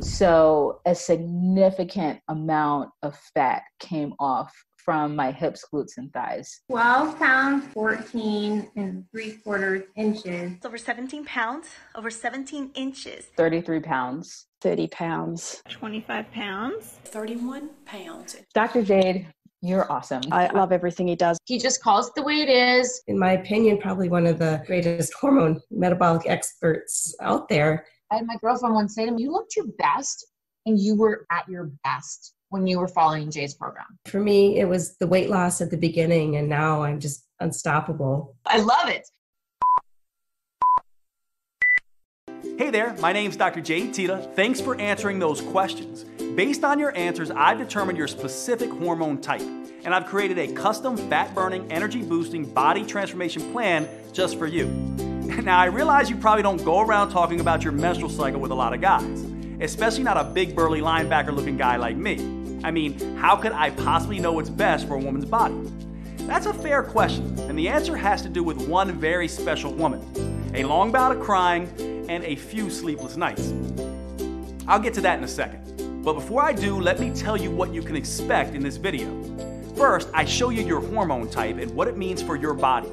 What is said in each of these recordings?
So a significant amount of fat came off from my hips, glutes, and thighs. 12 pounds, 14 and 3/4 inches. Over 17 pounds, over 17 inches. 33 pounds. 30 pounds. 25 pounds. 31 pounds. Dr. Jade, you're awesome. I love everything he does. He just calls it the way it is. In my opinion, probably one of the greatest hormone metabolic experts out there. I had my girlfriend once say to me, you looked your best and you were at your best when you were following Jay's program. For me, it was the weight loss at the beginning, and now I'm just unstoppable. I love it. Hey there, my name's Dr. Jade Teta. Thanks for answering those questions. Based on your answers, I've determined your specific hormone type, and I've created a custom fat-burning, energy-boosting body transformation plan just for you. Now, I realize you probably don't go around talking about your menstrual cycle with a lot of guys, especially not a big burly linebacker-looking guy like me. I mean, how could I possibly know what's best for a woman's body? That's a fair question, and the answer has to do with one very special woman, a long bout of crying, and a few sleepless nights. I'll get to that in a second. But before I do, let me tell you what you can expect in this video. First, I show you your hormone type and what it means for your body.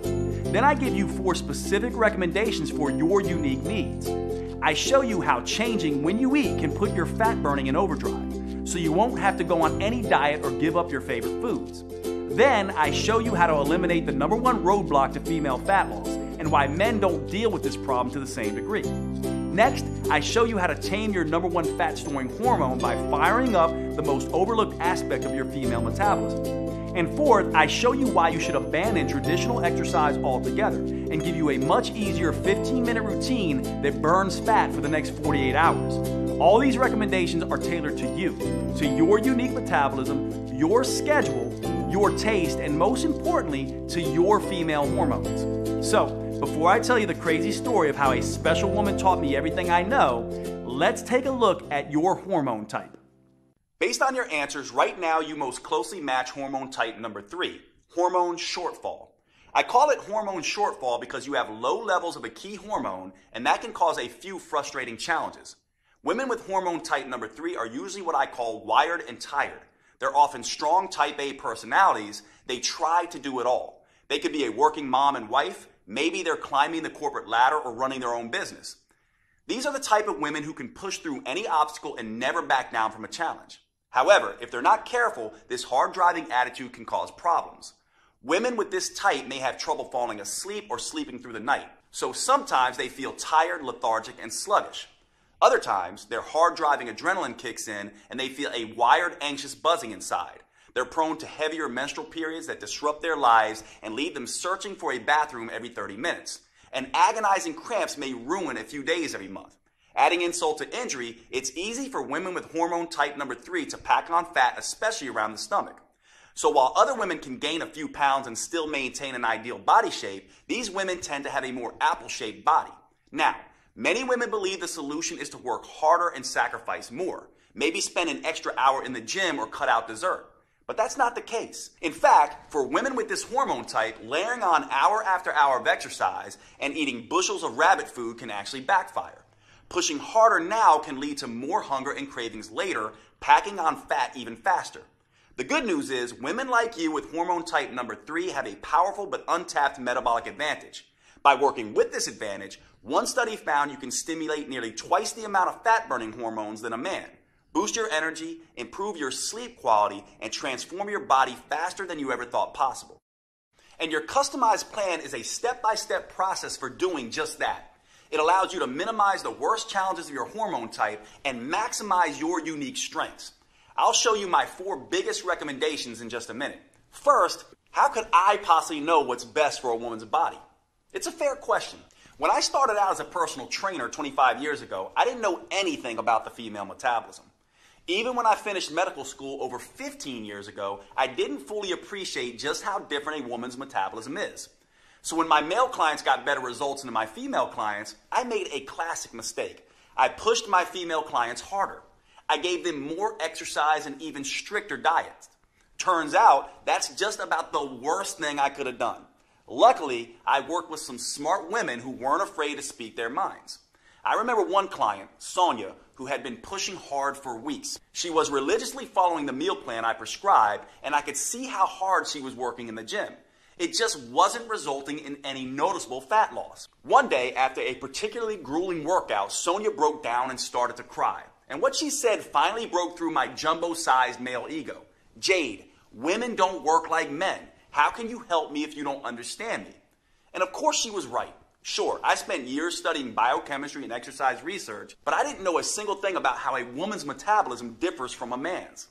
Then I give you 4 specific recommendations for your unique needs. I show you how changing when you eat can put your fat burning in overdrive, so you won't have to go on any diet or give up your favorite foods. Then I show you how to eliminate the #1 roadblock to female fat loss and why men don't deal with this problem to the same degree. Next, I show you how to tame your #1 fat storing hormone by firing up the most overlooked aspect of your female metabolism. And fourth, I show you why you should abandon traditional exercise altogether and give you a much easier 15-minute routine that burns fat for the next 48 hours. All these recommendations are tailored to you, to your unique metabolism, your schedule, your taste, and most importantly, to your female hormones. So, before I tell you the crazy story of how a special woman taught me everything I know, let's take a look at your hormone type. Based on your answers, right now you most closely match hormone type number 3, hormone shortfall. I call it hormone shortfall because you have low levels of a key hormone, and that can cause a few frustrating challenges. Women with hormone type number 3 are usually what I call wired and tired. They're often strong type A personalities. They try to do it all. They could be a working mom and wife. Maybe they're climbing the corporate ladder or running their own business. These are the type of women who can push through any obstacle and never back down from a challenge. However, if they're not careful, this hard-driving attitude can cause problems. Women with this type may have trouble falling asleep or sleeping through the night. So sometimes they feel tired, lethargic, and sluggish. Other times, their hard-driving adrenaline kicks in and they feel a wired, anxious buzzing inside. They're prone to heavier menstrual periods that disrupt their lives and leave them searching for a bathroom every 30 minutes. And agonizing cramps may ruin a few days every month. Adding insult to injury, it's easy for women with hormone type number 3 to pack on fat, especially around the stomach. So while other women can gain a few pounds and still maintain an ideal body shape, these women tend to have a more apple-shaped body. Now, many women believe the solution is to work harder and sacrifice more. Maybe spend an extra hour in the gym or cut out dessert. But that's not the case. In fact, for women with this hormone type, layering on hour after hour of exercise and eating bushels of rabbit food can actually backfire. Pushing harder now can lead to more hunger and cravings later, packing on fat even faster. The good news is women like you with hormone type number 3 have a powerful but untapped metabolic advantage. By working with this advantage, one study found you can stimulate nearly twice the amount of fat-burning hormones than a man, boost your energy, improve your sleep quality, and transform your body faster than you ever thought possible. And your customized plan is a step-by-step process for doing just that. It allows you to minimize the worst challenges of your hormone type and maximize your unique strengths. I'll show you my 4 biggest recommendations in just a minute. First, how could I possibly know what's best for a woman's body? It's a fair question. When I started out as a personal trainer 25 years ago, I didn't know anything about the female metabolism. Even when I finished medical school over 15 years ago, I didn't fully appreciate just how different a woman's metabolism is. So when my male clients got better results than my female clients, I made a classic mistake. I pushed my female clients harder. I gave them more exercise and even stricter diets. Turns out, that's just about the worst thing I could have done. Luckily, I worked with some smart women who weren't afraid to speak their minds. I remember one client, Sonia, who had been pushing hard for weeks. She was religiously following the meal plan I prescribed, and I could see how hard she was working in the gym. It just wasn't resulting in any noticeable fat loss. One day, after a particularly grueling workout, Sonia broke down and started to cry. And what she said finally broke through my jumbo-sized male ego. "Jade, women don't work like men. How can you help me if you don't understand me?" And of course she was right. Sure, I spent years studying biochemistry and exercise research, but I didn't know a single thing about how a woman's metabolism differs from a man's.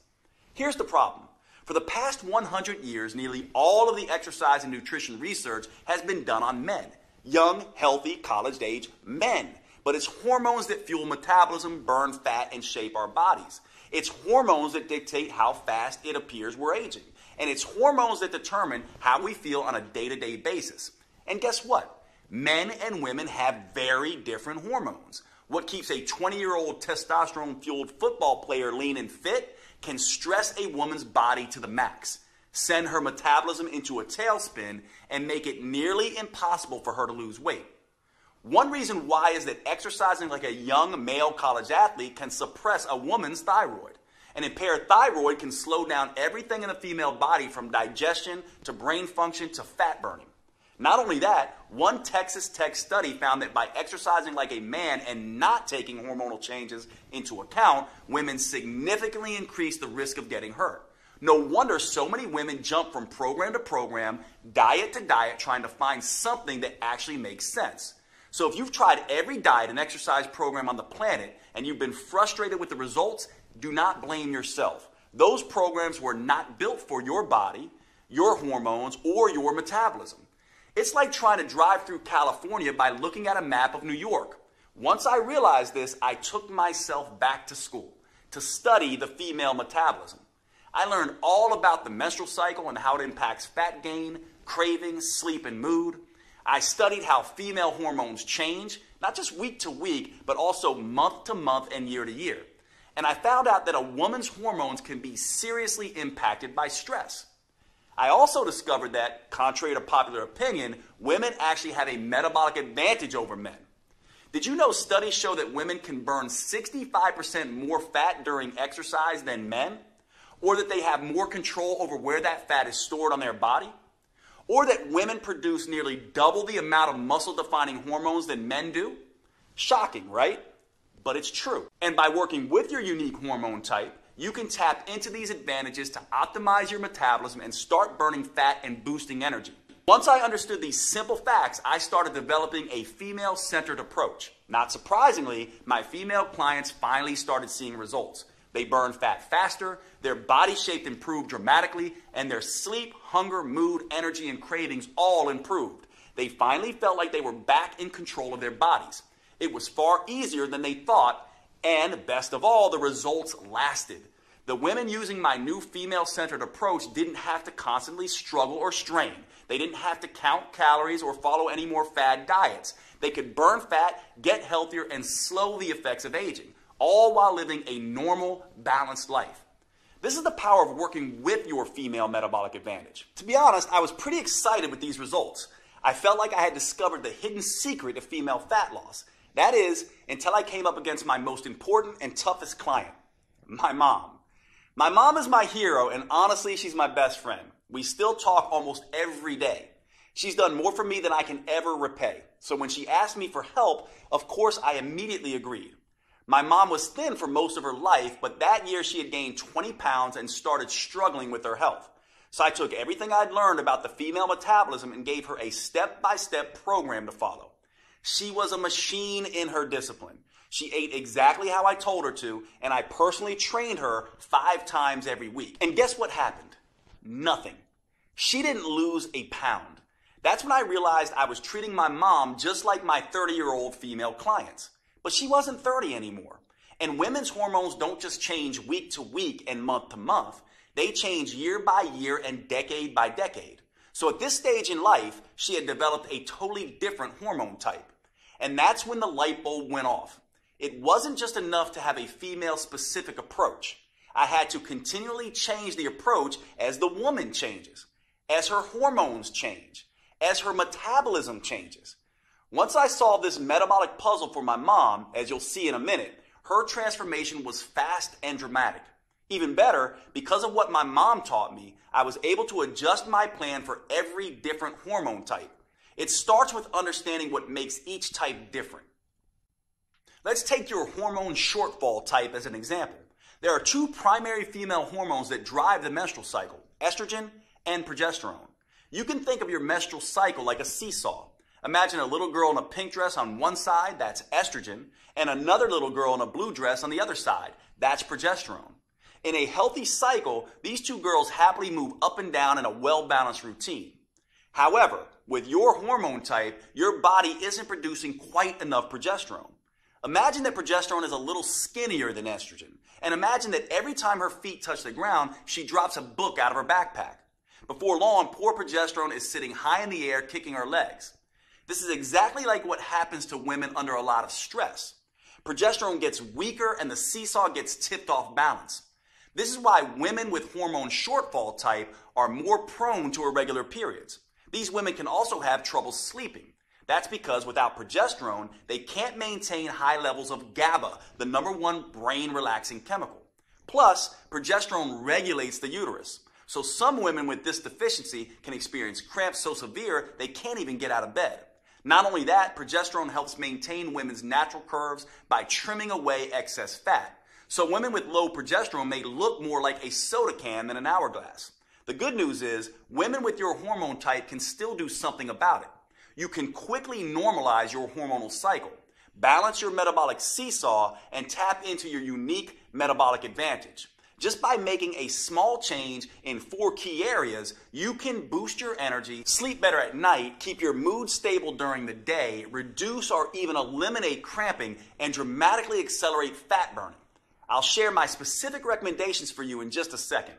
Here's the problem. For the past 100 years, nearly all of the exercise and nutrition research has been done on men. Young, healthy, college-age men. But it's hormones that fuel metabolism, burn fat, and shape our bodies. It's hormones that dictate how fast it appears we're aging. And it's hormones that determine how we feel on a day-to-day basis. And guess what? Men and women have very different hormones. What keeps a 20-year-old testosterone-fueled football player lean and fit can stress a woman's body to the max, send her metabolism into a tailspin, and make it nearly impossible for her to lose weight. One reason why is that exercising like a young male college athlete can suppress a woman's thyroid. An impaired thyroid can slow down everything in the female body from digestion to brain function to fat burning. Not only that, one Texas Tech study found that by exercising like a man and not taking hormonal changes into account, women significantly increase the risk of getting hurt. No wonder so many women jump from program to program, diet to diet, trying to find something that actually makes sense. So if you've tried every diet and exercise program on the planet and you've been frustrated with the results, do not blame yourself. Those programs were not built for your body, your hormones, or your metabolism. It's like trying to drive through California by looking at a map of New York. Once I realized this, I took myself back to school to study the female metabolism. I learned all about the menstrual cycle and how it impacts fat gain, cravings, sleep, and mood. I studied how female hormones change, not just week to week, but also month to month and year to year. And I found out that a woman's hormones can be seriously impacted by stress. I also discovered that, contrary to popular opinion, women actually have a metabolic advantage over men. Did you know studies show that women can burn 65% more fat during exercise than men? Or that they have more control over where that fat is stored on their body? Or that women produce nearly double the amount of muscle-defining hormones than men do? Shocking, right? But it's true. And by working with your unique hormone type, you can tap into these advantages to optimize your metabolism and start burning fat and boosting energy. Once I understood these simple facts, I started developing a female-centered approach. Not surprisingly, my female clients finally started seeing results. They burned fat faster, their body shape improved dramatically, and their sleep, hunger, mood, energy, and cravings all improved. They finally felt like they were back in control of their bodies. It was far easier than they thought, and best of all, the results lasted. The women using my new female-centered approach didn't have to constantly struggle or strain. They didn't have to count calories or follow any more fad diets. They could burn fat, get healthier, and slow the effects of aging, all while living a normal, balanced life. This is the power of working with your female metabolic advantage. To be honest, I was pretty excited with these results. I felt like I had discovered the hidden secret of female fat loss. That is, until I came up against my most important and toughest client, my mom. My mom is my hero, and honestly, she's my best friend. We still talk almost every day. She's done more for me than I can ever repay. So when she asked me for help, of course, I immediately agreed. My mom was thin for most of her life, but that year she had gained 20 pounds and started struggling with her health. So I took everything I'd learned about the female metabolism and gave her a step-by-step program to follow. She was a machine in her discipline. She ate exactly how I told her to, and I personally trained her 5 times every week. And guess what happened? Nothing. She didn't lose a pound. That's when I realized I was treating my mom just like my 30-year-old female clients. But she wasn't 30 anymore. And women's hormones don't just change week to week and month to month. They change year by year and decade by decade. So at this stage in life, she had developed a totally different hormone type. And that's when the light bulb went off. It wasn't just enough to have a female-specific approach. I had to continually change the approach as the woman changes, as her hormones change, as her metabolism changes. Once I solved this metabolic puzzle for my mom, as you'll see in a minute, her transformation was fast and dramatic. Even better, because of what my mom taught me, I was able to adjust my plan for every different hormone type. It starts with understanding what makes each type different. Let's take your hormone shortfall type as an example. There are two primary female hormones that drive the menstrual cycle, estrogen and progesterone. You can think of your menstrual cycle like a seesaw. Imagine a little girl in a pink dress on one side, that's estrogen, and another little girl in a blue dress on the other side, that's progesterone. In a healthy cycle, these two girls happily move up and down in a well-balanced routine. However, with your hormone type, your body isn't producing quite enough progesterone. Imagine that progesterone is a little skinnier than estrogen, and imagine that every time her feet touch the ground, she drops a book out of her backpack. Before long, poor progesterone is sitting high in the air, kicking her legs. This is exactly like what happens to women under a lot of stress. Progesterone gets weaker and the seesaw gets tipped off balance. This is why women with hormone shortfall type are more prone to irregular periods. These women can also have trouble sleeping. That's because without progesterone, they can't maintain high levels of GABA, the #1 brain-relaxing chemical. Plus, progesterone regulates the uterus. So some women with this deficiency can experience cramps so severe they can't even get out of bed. Not only that, progesterone helps maintain women's natural curves by trimming away excess fat. So women with low progesterone may look more like a soda can than an hourglass. The good news is, women with your hormone type can still do something about it. You can quickly normalize your hormonal cycle, balance your metabolic seesaw, and tap into your unique metabolic advantage. Just by making a small change in 4 key areas, you can boost your energy, sleep better at night, keep your mood stable during the day, reduce or even eliminate cramping, and dramatically accelerate fat burning. I'll share my specific recommendations for you in just a second.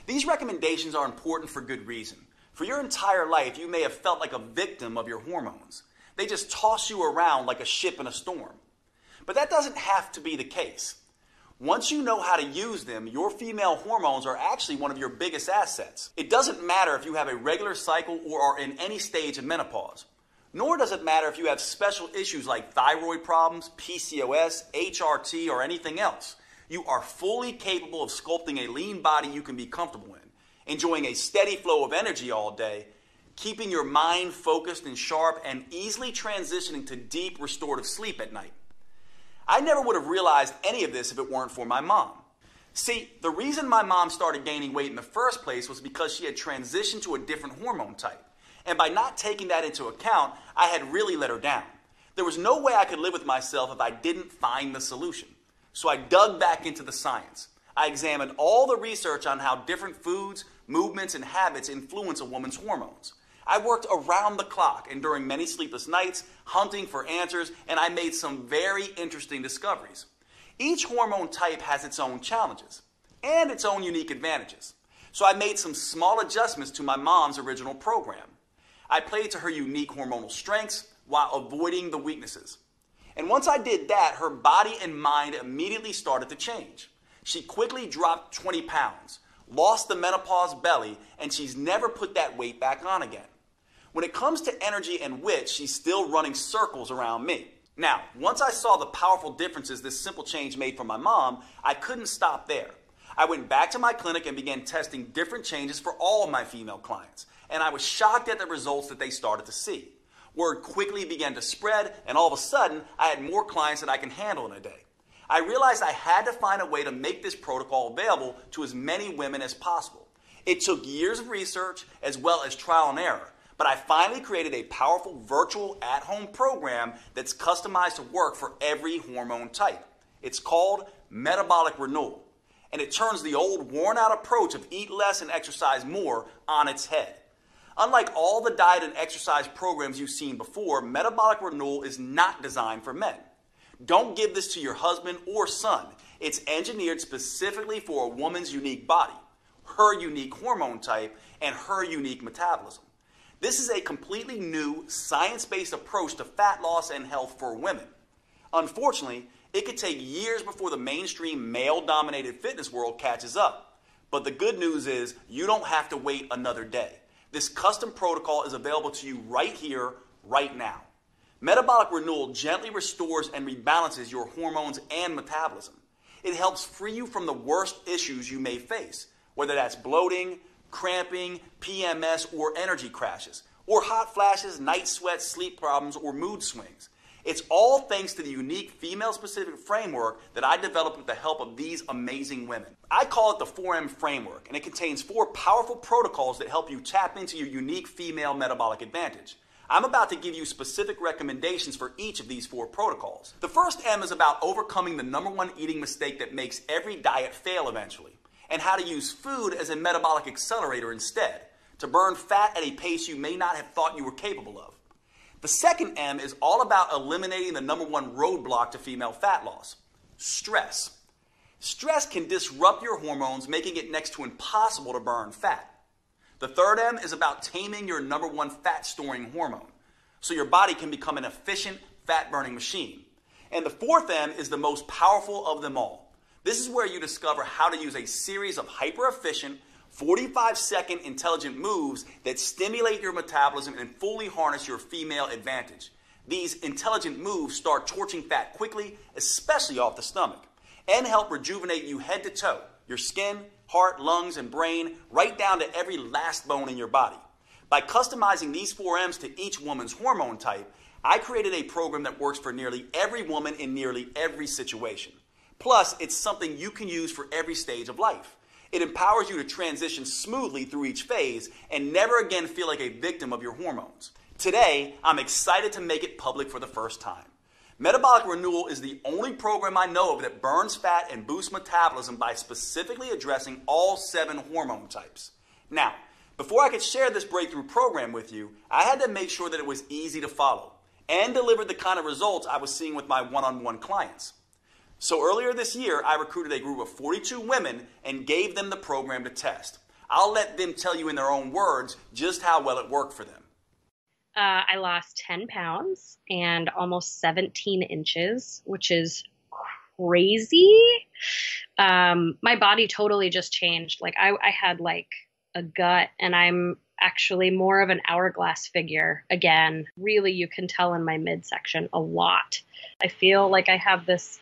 These recommendations are important for good reason. For your entire life, you may have felt like a victim of your hormones. They just toss you around like a ship in a storm. But that doesn't have to be the case. Once you know how to use them, your female hormones are actually one of your biggest assets. It doesn't matter if you have a regular cycle or are in any stage of menopause. Nor does it matter if you have special issues like thyroid problems, PCOS, HRT, or anything else. You are fully capable of sculpting a lean body you can be comfortable in, enjoying a steady flow of energy all day, keeping your mind focused and sharp, and easily transitioning to deep restorative sleep at night. I never would have realized any of this if it weren't for my mom. See, the reason my mom started gaining weight in the first place was because she had transitioned to a different hormone type. And by not taking that into account, I had really let her down. There was no way I could live with myself if I didn't find the solution. So I dug back into the science. I examined all the research on how different foods, movements, and habits influence a woman's hormones. I worked around the clock and during many sleepless nights, hunting for answers, and I made some very interesting discoveries. Each hormone type has its own challenges and its own unique advantages. So I made some small adjustments to my mom's original program. I played to her unique hormonal strengths while avoiding the weaknesses. And once I did that, her body and mind immediately started to change. She quickly dropped 20 pounds, lost the menopause belly, and she's never put that weight back on again. When it comes to energy and wit, she's still running circles around me. Now, once I saw the powerful differences this simple change made for my mom, I couldn't stop there. I went back to my clinic and began testing different changes for all of my female clients, and I was shocked at the results that they started to see. Word quickly began to spread, and all of a sudden, I had more clients than I can handle in a day. I realized I had to find a way to make this protocol available to as many women as possible. It took years of research as well as trial and error, but I finally created a powerful virtual at-home program that's customized to work for every hormone type. It's called Metabolic Renewal, and it turns the old worn-out approach of eat less and exercise more on its head. Unlike all the diet and exercise programs you've seen before, Metabolic Renewal is not designed for men. Don't give this to your husband or son. It's engineered specifically for a woman's unique body, her unique hormone type, and her unique metabolism. This is a completely new, science-based approach to fat loss and health for women. Unfortunately, it could take years before the mainstream male-dominated fitness world catches up. But the good news is you don't have to wait another day. This custom protocol is available to you right here, right now. Metabolic Renewal gently restores and rebalances your hormones and metabolism. It helps free you from the worst issues you may face, whether that's bloating, cramping, PMS, or energy crashes, or hot flashes, night sweats, sleep problems, or mood swings. It's all thanks to the unique female-specific framework that I developed with the help of these amazing women. I call it the 4M framework, and it contains 4 powerful protocols that help you tap into your unique female metabolic advantage. I'm about to give you specific recommendations for each of these 4 protocols. The first M is about overcoming the #1 eating mistake that makes every diet fail eventually, and how to use food as a metabolic accelerator instead, to burn fat at a pace you may not have thought you were capable of. The second M is all about eliminating the #1 roadblock to female fat loss: stress. Stress can disrupt your hormones, making it next to impossible to burn fat. The third M is about taming your #1 fat-storing hormone, so your body can become an efficient fat-burning machine. And the fourth M is the most powerful of them all. This is where you discover how to use a series of hyper-efficient, 45-second intelligent moves that stimulate your metabolism and fully harness your female advantage. These intelligent moves start torching fat quickly, especially off the stomach, and help rejuvenate you head to toe, your skin, heart, lungs, and brain, right down to every last bone in your body. By customizing these 4 M's to each woman's hormone type, I created a program that works for nearly every woman in nearly every situation. Plus, it's something you can use for every stage of life. It empowers you to transition smoothly through each phase and never again feel like a victim of your hormones. Today, I'm excited to make it public for the first time. Metabolic Renewal is the only program I know of that burns fat and boosts metabolism by specifically addressing all 7 hormone types. Now, before I could share this breakthrough program with you, I had to make sure that it was easy to follow and delivered the kind of results I was seeing with my one-on-one clients. So earlier this year, I recruited a group of 42 women and gave them the program to test. I'll let them tell you in their own words just how well it worked for them. I lost 10 pounds and almost 17 inches, which is crazy. My body totally just changed. Like I had like a gut, and I'm actually more of an hourglass figure again. Really, you can tell in my midsection a lot. I feel like I have this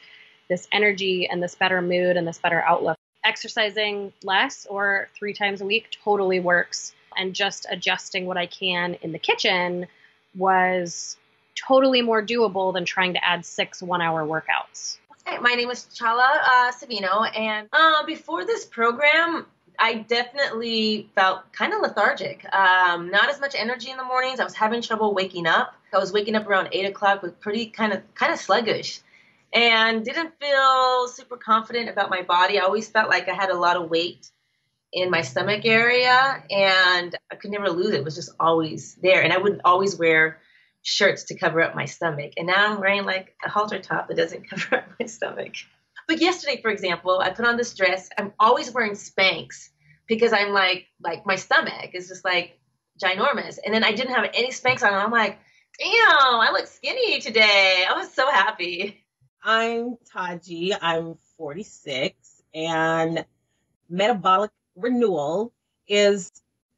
energy and this better mood and this better outlook. Exercising less or 3 times a week totally works. And just adjusting what I can in the kitchen was totally more doable than trying to add 6 one-hour workouts. Hi, my name is Chala Savino, and before this program, I definitely felt kind of lethargic. Not as much energy in the mornings. I was having trouble waking up. I was waking up around 8 o'clock with pretty kind of sluggish, and didn't feel super confident about my body. I always felt like I had a lot of weight in my stomach area, and I could never lose it. It was just always there. And I would always wear shirts to cover up my stomach. And now I'm wearing like a halter top that doesn't cover up my stomach. But yesterday, for example, I put on this dress. I'm always wearing Spanx because I'm like my stomach is just like ginormous. And then I didn't have any Spanx on. And I'm like, damn, I look skinny today. I was so happy. I'm Taji. I'm 46, and Metabolic Renewal is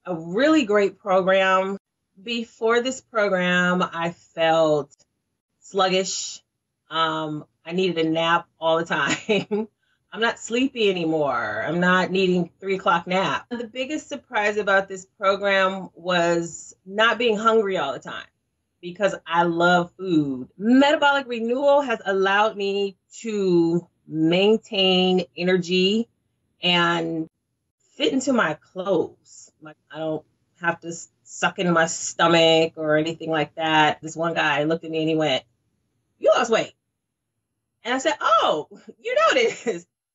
a really great program. Before this program, I felt sluggish. I needed a nap all the time. I'm not sleepy anymore. I'm not needing 3 o'clock nap. The biggest surprise about this program was not being hungry all the time, because I love food. Metabolic Renewal has allowed me to maintain energy and fit into my clothes. Like I don't have to suck into my stomach or anything like that. This one guy looked at me and he went, "You lost weight." And I said, "Oh, you noticed?"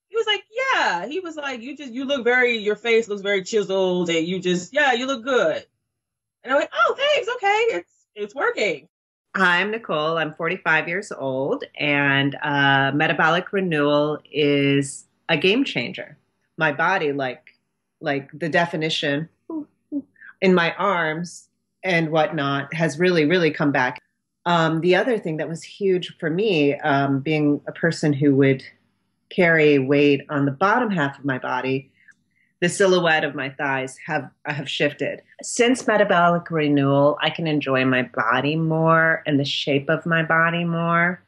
He was like, "Yeah." He was like, you look your face looks very chiseled, and you look good." And I went, "Oh, thanks. Okay. It's working." Hi, I'm Nicole. I'm 45 years old, and Metabolic Renewal is a game changer. My body, like the definition in my arms and whatnot, has really, really come back. The other thing that was huge for me, being a person who would carry weight on the bottom half of my body, the silhouette of my thighs have shifted. Since metabolic renewal, I can enjoy my body more and the shape of my body more.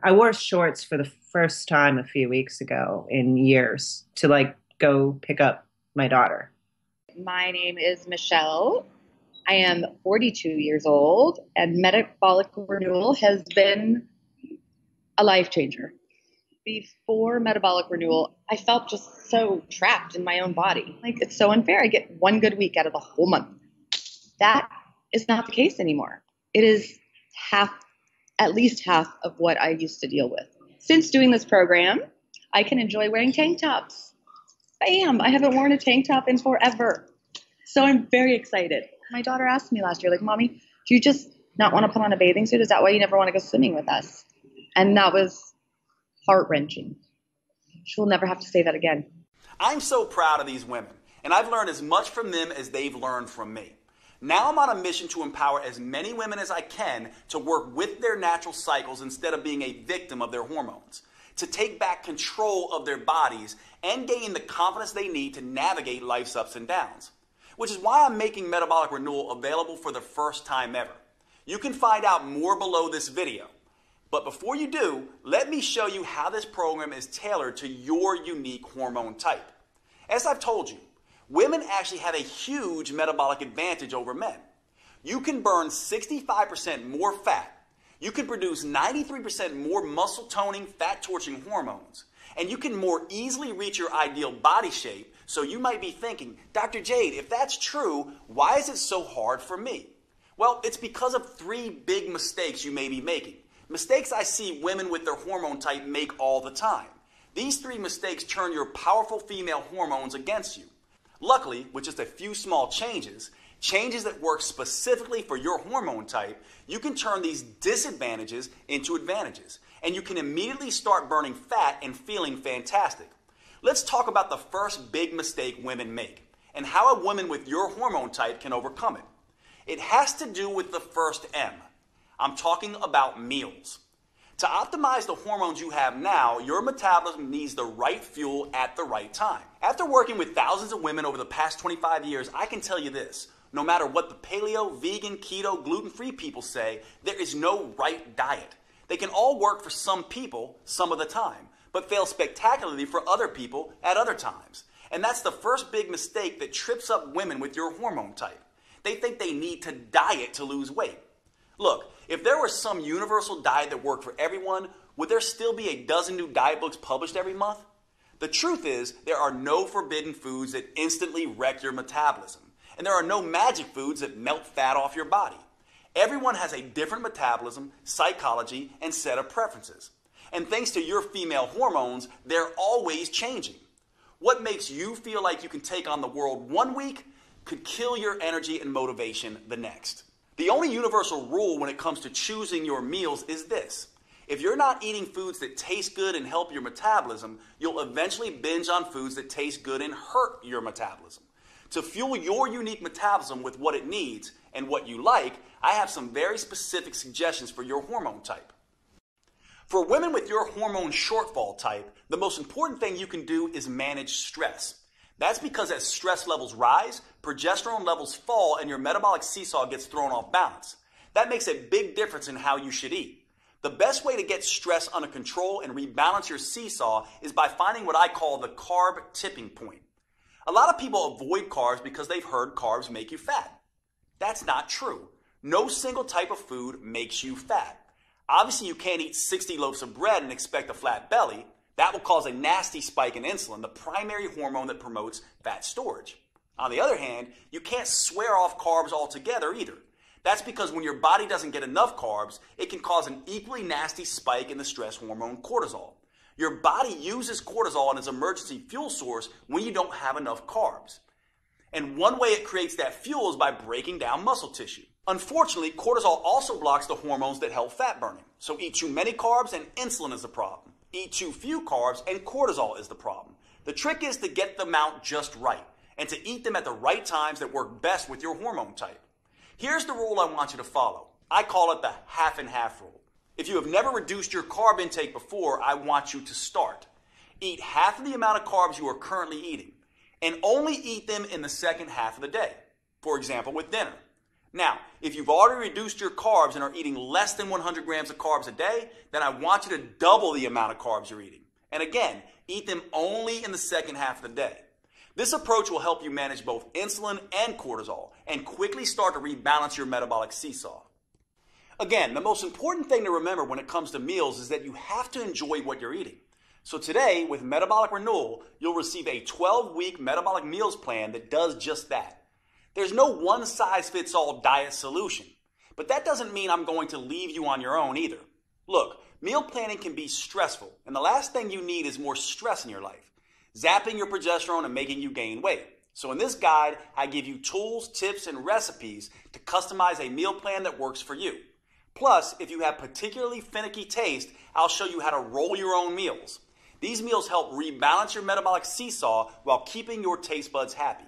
I wore shorts for the first time a few weeks ago in years to like go pick up my daughter. My name is Michelle. I am 42 years old, and metabolic renewal has been a life changer. Before metabolic renewal, I felt just so trapped in my own body. Like, it's so unfair. I get one good week out of the whole month. That is not the case anymore. It is at least half of what I used to deal with. Since doing this program, I can enjoy wearing tank tops. Bam! I haven't worn a tank top in forever. So I'm very excited. My daughter asked me last year, like, Mommy, do you just not want to put on a bathing suit? Is that why you never want to go swimming with us? And that was heart-wrenching. She'll never have to say that again. I'm so proud of these women, and I've learned as much from them as they've learned from me. Now I'm on a mission to empower as many women as I can to work with their natural cycles instead of being a victim of their hormones, to take back control of their bodies and gain the confidence they need to navigate life's ups and downs. Which is why I'm making Metabolic Renewal available for the first time ever. You can find out more below this video. But before you do, let me show you how this program is tailored to your unique hormone type. As I've told you, women actually have a huge metabolic advantage over men. You can burn 65% more fat. You can produce 93% more muscle toning, fat torching hormones. And you can more easily reach your ideal body shape. So you might be thinking, Dr. Jade, if that's true, why is it so hard for me? Well, it's because of 3 big mistakes you may be making. Mistakes I see women with their hormone type make all the time. These 3 mistakes turn your powerful female hormones against you. Luckily, with just a few small changes that work specifically for your hormone type, you can turn these disadvantages into advantages. And you can immediately start burning fat and feeling fantastic. Let's talk about the first big mistake women make and how a woman with your hormone type can overcome it. It has to do with the first M. I'm talking about meals. To optimize the hormones you have now, your metabolism needs the right fuel at the right time. After working with thousands of women over the past 25 years, I can tell you this. No matter what the paleo, vegan, keto, gluten-free people say, there is no right diet. They can all work for some people some of the time, but fail spectacularly for other people at other times. And that's the first big mistake that trips up women with your hormone type. They think they need to diet to lose weight. Look, if there was some universal diet that worked for everyone, would there still be a dozen new diet books published every month? The truth is, there are no forbidden foods that instantly wreck your metabolism. And there are no magic foods that melt fat off your body. Everyone has a different metabolism, psychology, and set of preferences. And thanks to your female hormones, they're always changing. What makes you feel like you can take on the world one week could kill your energy and motivation the next. The only universal rule when it comes to choosing your meals is this. If you're not eating foods that taste good and help your metabolism, you'll eventually binge on foods that taste good and hurt your metabolism. To fuel your unique metabolism with what it needs and what you like, I have some very specific suggestions for your hormone type. For women with your hormone shortfall type, the most important thing you can do is manage stress. That's because as stress levels rise, progesterone levels fall and your metabolic seesaw gets thrown off balance. That makes a big difference in how you should eat. The best way to get stress under control and rebalance your seesaw is by finding what I call the carb tipping point. A lot of people avoid carbs because they've heard carbs make you fat. That's not true. No single type of food makes you fat. Obviously, you can't eat 60 loaves of bread and expect a flat belly. That will cause a nasty spike in insulin, the primary hormone that promotes fat storage. On the other hand, you can't swear off carbs altogether either. That's because when your body doesn't get enough carbs, it can cause an equally nasty spike in the stress hormone cortisol. Your body uses cortisol as an emergency fuel source when you don't have enough carbs. And one way it creates that fuel is by breaking down muscle tissue. Unfortunately, cortisol also blocks the hormones that help fat burning. So eat too many carbs and insulin is the problem. Eat too few carbs and cortisol is the problem. The trick is to get the amount just right and to eat them at the right times that work best with your hormone type. Here's the rule I want you to follow. I call it the half and half rule. If you have never reduced your carb intake before, I want you to start. Eat half of the amount of carbs you are currently eating. and only eat them in the second half of the day, for example, with dinner. Now, if you've already reduced your carbs and are eating less than 100 grams of carbs a day, then I want you to double the amount of carbs you're eating. And again, eat them only in the second half of the day. This approach will help you manage both insulin and cortisol and quickly start to rebalance your metabolic seesaw. Again, the most important thing to remember when it comes to meals is that you have to enjoy what you're eating. So today, with Metabolic Renewal, you'll receive a 12-week metabolic meals plan that does just that. There's no one-size-fits-all diet solution, but that doesn't mean I'm going to leave you on your own either. Look, meal planning can be stressful, and the last thing you need is more stress in your life, zapping your progesterone and making you gain weight. So in this guide, I give you tools, tips, and recipes to customize a meal plan that works for you. Plus, if you have particularly finicky taste, I'll show you how to roll your own meals. These meals help rebalance your metabolic seesaw while keeping your taste buds happy.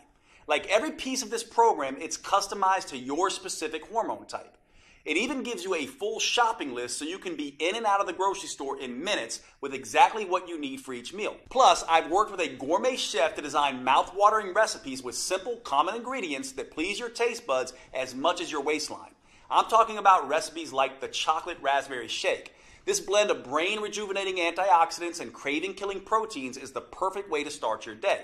Like every piece of this program, it's customized to your specific hormone type. It even gives you a full shopping list so you can be in and out of the grocery store in minutes with exactly what you need for each meal. Plus, I've worked with a gourmet chef to design mouth-watering recipes with simple, common ingredients that please your taste buds as much as your waistline. I'm talking about recipes like the chocolate raspberry shake. This blend of brain-rejuvenating antioxidants and craving-killing proteins is the perfect way to start your day.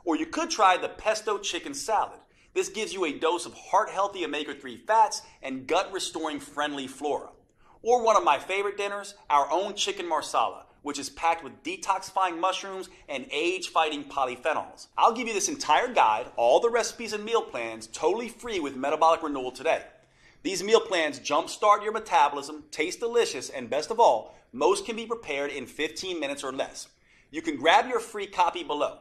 Or you could try the pesto chicken salad. This gives you a dose of heart-healthy omega-3 fats and gut-restoring friendly flora. Or one of my favorite dinners, our own chicken marsala, which is packed with detoxifying mushrooms and age-fighting polyphenols. I'll give you this entire guide, all the recipes and meal plans, totally free with Metabolic Renewal today. These meal plans jumpstart your metabolism, taste delicious, and best of all, most can be prepared in 15 minutes or less. You can grab your free copy below.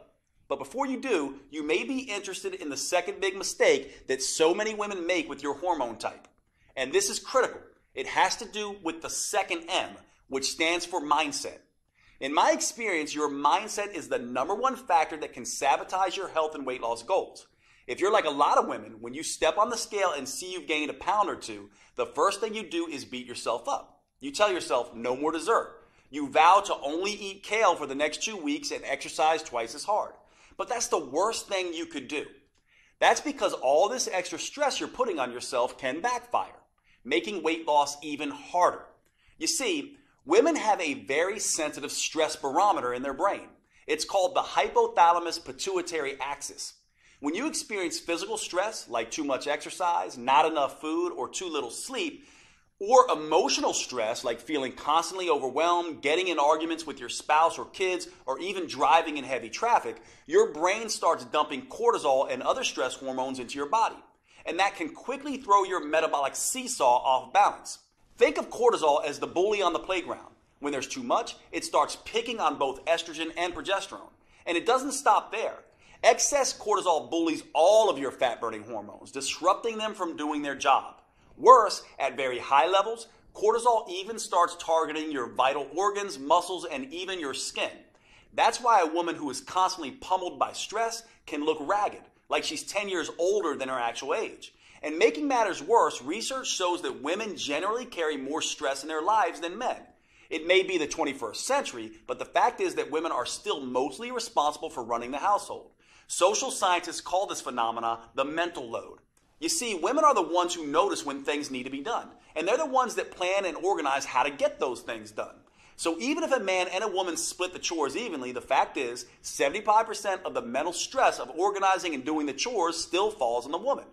But before you do, you may be interested in the second big mistake that so many women make with your hormone type. And this is critical. It has to do with the second M, which stands for mindset. In my experience, your mindset is the #1 factor that can sabotage your health and weight loss goals. If you're like a lot of women, when you step on the scale and see you've gained a pound or two, the first thing you do is beat yourself up. You tell yourself, no more dessert. You vow to only eat kale for the next 2 weeks and exercise twice as hard. But that's the worst thing you could do. That's because all this extra stress you're putting on yourself can backfire, making weight loss even harder. You see, women have a very sensitive stress barometer in their brain. It's called the hypothalamus pituitary axis. When you experience physical stress, like too much exercise, not enough food, or too little sleep, or emotional stress, like feeling constantly overwhelmed, getting in arguments with your spouse or kids, or even driving in heavy traffic, your brain starts dumping cortisol and other stress hormones into your body. And that can quickly throw your metabolic seesaw off balance. Think of cortisol as the bully on the playground. When there's too much, it starts picking on both estrogen and progesterone. And it doesn't stop there. Excess cortisol bullies all of your fat-burning hormones, disrupting them from doing their job. Worse, at very high levels, cortisol even starts targeting your vital organs, muscles, and even your skin. That's why a woman who is constantly pummeled by stress can look ragged, like she's 10 years older than her actual age. And making matters worse, research shows that women generally carry more stress in their lives than men. It may be the 21st century, but the fact is that women are still mostly responsible for running the household. Social scientists call this phenomena the mental load. You see, women are the ones who notice when things need to be done, and they're the ones that plan and organize how to get those things done. So even if a man and a woman split the chores evenly, the fact is 75% of the mental stress of organizing and doing the chores still falls on the woman.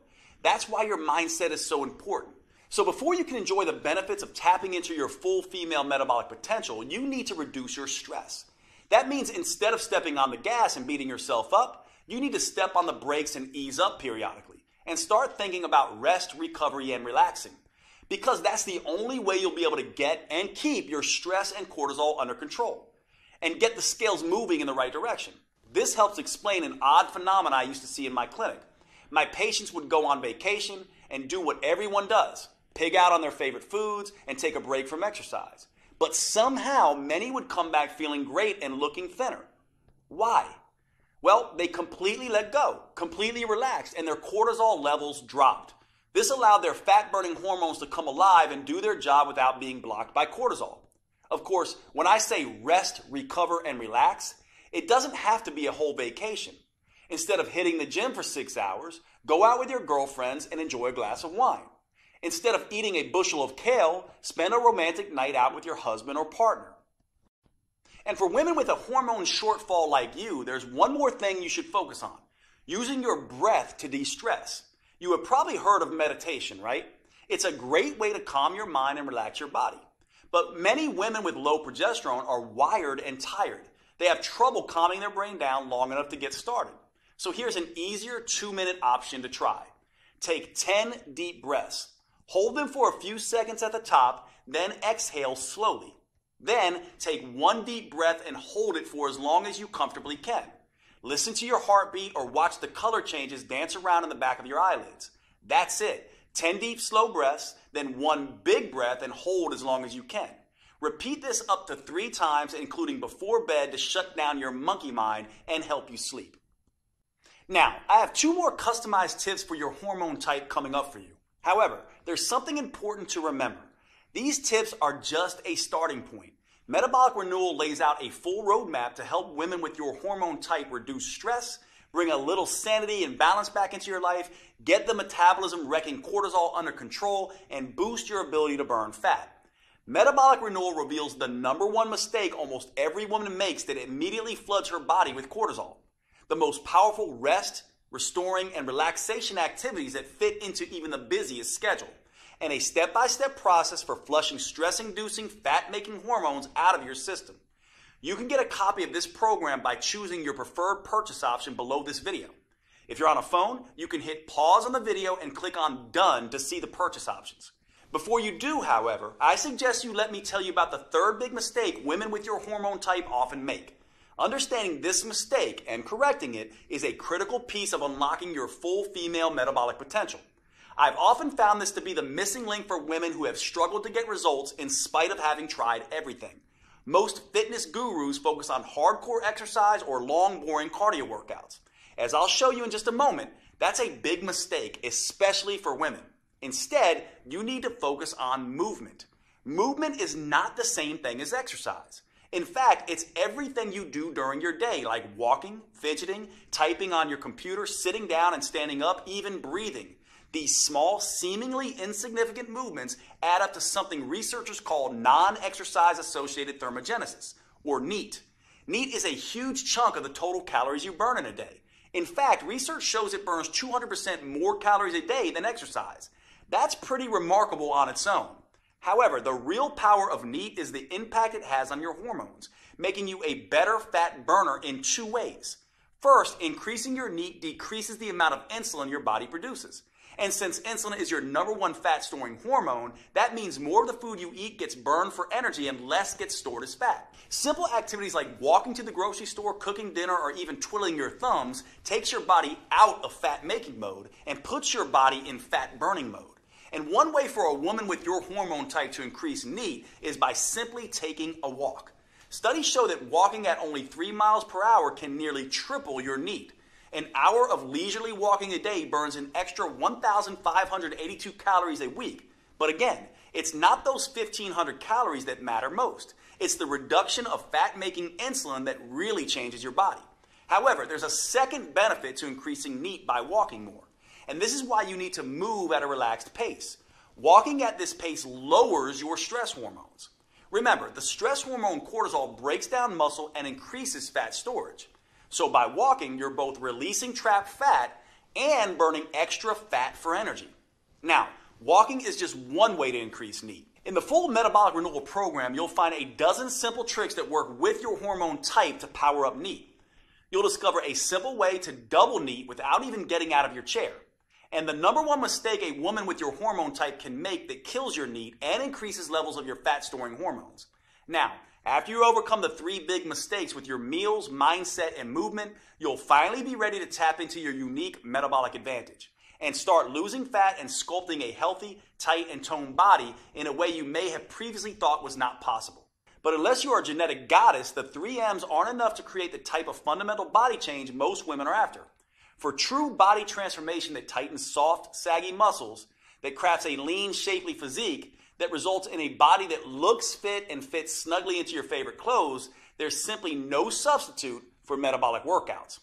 That's why your mindset is so important. So before you can enjoy the benefits of tapping into your full female metabolic potential, you need to reduce your stress. That means instead of stepping on the gas and beating yourself up, you need to step on the brakes and ease up periodically and start thinking about rest, recovery, and relaxing. Because that's the only way you'll be able to get and keep your stress and cortisol under control and get the scales moving in the right direction. This helps explain an odd phenomenon I used to see in my clinic. My patients would go on vacation and do what everyone does, pig out on their favorite foods and take a break from exercise. But somehow many would come back feeling great and looking thinner. Why? Well, they completely let go, completely relaxed, and their cortisol levels dropped. This allowed their fat-burning hormones to come alive and do their job without being blocked by cortisol. Of course, when I say rest, recover, and relax, it doesn't have to be a whole vacation. Instead of hitting the gym for 6 hours, go out with your girlfriends and enjoy a glass of wine. Instead of eating a bushel of kale, spend a romantic night out with your husband or partner. And for women with a hormone shortfall like you, there's one more thing you should focus on: using your breath to de-stress. You have probably heard of meditation, right? It's a great way to calm your mind and relax your body. But many women with low progesterone are wired and tired. They have trouble calming their brain down long enough to get started. So here's an easier 2-minute option to try. Take 10 deep breaths. Hold them for a few seconds at the top, then exhale slowly. Then take 1 deep breath and hold it for as long as you comfortably can. Listen to your heartbeat or watch the color changes dance around in the back of your eyelids. That's it. 10 deep slow breaths, then 1 big breath and hold as long as you can. Repeat this up to 3 times, including before bed, to shut down your monkey mind and help you sleep. Now, I have 2 more customized tips for your hormone type coming up for you. However, there's something important to remember. These tips are just a starting point. Metabolic Renewal lays out a full roadmap to help women with your hormone type reduce stress, bring a little sanity and balance back into your life, get the metabolism wrecking cortisol under control, and boost your ability to burn fat. Metabolic Renewal reveals the #1 mistake almost every woman makes that immediately floods her body with cortisol. The most powerful rest, restoring, and relaxation activities that fit into even the busiest schedule, and a step-by-step process for flushing stress-inducing, fat-making hormones out of your system. You can get a copy of this program by choosing your preferred purchase option below this video. If you're on a phone, you can hit pause on the video and click on Done to see the purchase options. Before you do, however, I suggest you let me tell you about the 3rd big mistake women with your hormone type often make. Understanding this mistake and correcting it is a critical piece of unlocking your full female metabolic potential. I've often found this to be the missing link for women who have struggled to get results in spite of having tried everything. Most fitness gurus focus on hardcore exercise or long, boring cardio workouts. As I'll show you in just a moment, that's a big mistake, especially for women. Instead, you need to focus on movement. Movement is not the same thing as exercise. In fact, it's everything you do during your day, like walking, fidgeting, typing on your computer, sitting down and standing up, even breathing. These small, seemingly insignificant movements add up to something researchers call non-exercise associated thermogenesis, or NEAT. NEAT is a huge chunk of the total calories you burn in a day. In fact, research shows it burns 200% more calories a day than exercise. That's pretty remarkable on its own. However, the real power of NEAT is the impact it has on your hormones, making you a better fat burner in 2 ways. First, increasing your NEAT decreases the amount of insulin your body produces. And since insulin is your #1 fat-storing hormone, that means more of the food you eat gets burned for energy and less gets stored as fat. Simple activities like walking to the grocery store, cooking dinner, or even twiddling your thumbs takes your body out of fat-making mode and puts your body in fat-burning mode. And one way for a woman with your hormone type to increase NEAT is by simply taking a walk. Studies show that walking at only 3 miles per hour can nearly triple your NEAT. An hour of leisurely walking a day burns an extra 1,582 calories a week. But again, it's not those 1,500 calories that matter most. It's the reduction of fat-making insulin that really changes your body. However, there's a second benefit to increasing NEAT by walking more. And this is why you need to move at a relaxed pace. Walking at this pace lowers your stress hormones. Remember, the stress hormone cortisol breaks down muscle and increases fat storage. So by walking, you're both releasing trapped fat and burning extra fat for energy. Now, walking is just one way to increase NEAT. In the full Metabolic Renewal program, you'll find a dozen simple tricks that work with your hormone type to power up NEAT. You'll discover a simple way to double NEAT without even getting out of your chair. And the #1 mistake a woman with your hormone type can make that kills your NEAT and increases levels of your fat-storing hormones. Now, after you overcome the 3 big mistakes with your meals, mindset, and movement, you'll finally be ready to tap into your unique metabolic advantage and start losing fat and sculpting a healthy, tight, and toned body in a way you may have previously thought was not possible. But unless you are a genetic goddess, the 3 M's aren't enough to create the type of fundamental body change most women are after. For true body transformation that tightens soft, saggy muscles, that crafts a lean, shapely physique, that results in a body that looks fit and fits snugly into your favorite clothes, there's simply no substitute for metabolic workouts.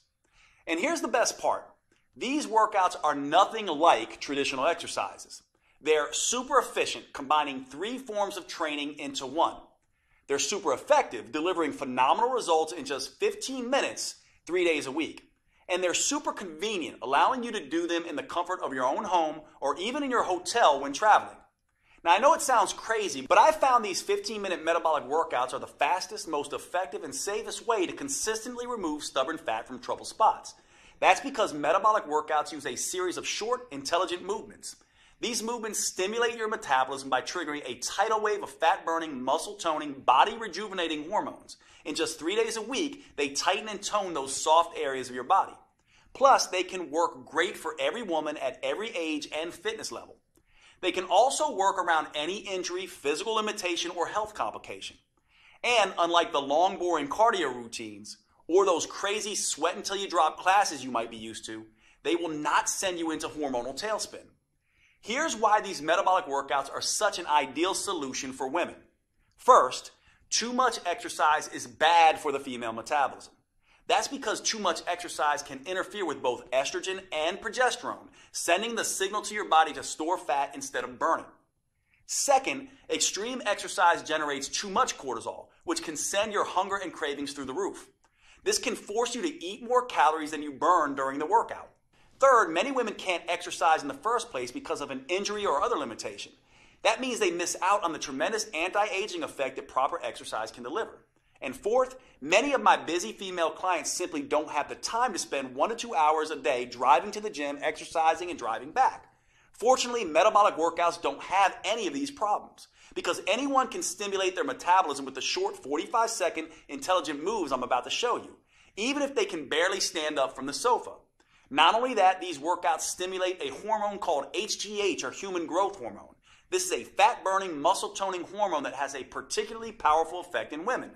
And here's the best part. These workouts are nothing like traditional exercises. They're super efficient, combining 3 forms of training into one. They're super effective, delivering phenomenal results in just 15 minutes, 3 days a week. And they're super convenient, allowing you to do them in the comfort of your own home or even in your hotel when traveling. Now, I know it sounds crazy, but I found these 15-minute metabolic workouts are the fastest, most effective, and safest way to consistently remove stubborn fat from trouble spots. That's because metabolic workouts use a series of short, intelligent movements. These movements stimulate your metabolism by triggering a tidal wave of fat-burning, muscle-toning, body-rejuvenating hormones. In just 3 days a week, they tighten and tone those soft areas of your body. Plus, they can work great for every woman at every age and fitness level. They can also work around any injury, physical limitation, or health complication. And unlike the long, boring cardio routines, or those crazy sweat until you drop classes you might be used to, they will not send you into hormonal tailspin. Here's why these metabolic workouts are such an ideal solution for women. First, too much exercise is bad for the female metabolism. That's because too much exercise can interfere with both estrogen and progesterone, sending the signal to your body to store fat instead of burning. Second, extreme exercise generates too much cortisol, which can send your hunger and cravings through the roof. This can force you to eat more calories than you burn during the workout. Third, many women can't exercise in the first place because of an injury or other limitation. That means they miss out on the tremendous anti-aging effect that proper exercise can deliver. And fourth, many of my busy female clients simply don't have the time to spend 1 to 2 hours a day driving to the gym, exercising, and driving back. Fortunately, metabolic workouts don't have any of these problems because anyone can stimulate their metabolism with the short 45-second intelligent moves I'm about to show you, even if they can barely stand up from the sofa. Not only that, these workouts stimulate a hormone called HGH, or human growth hormone. This is a fat-burning, muscle-toning hormone that has a particularly powerful effect in women.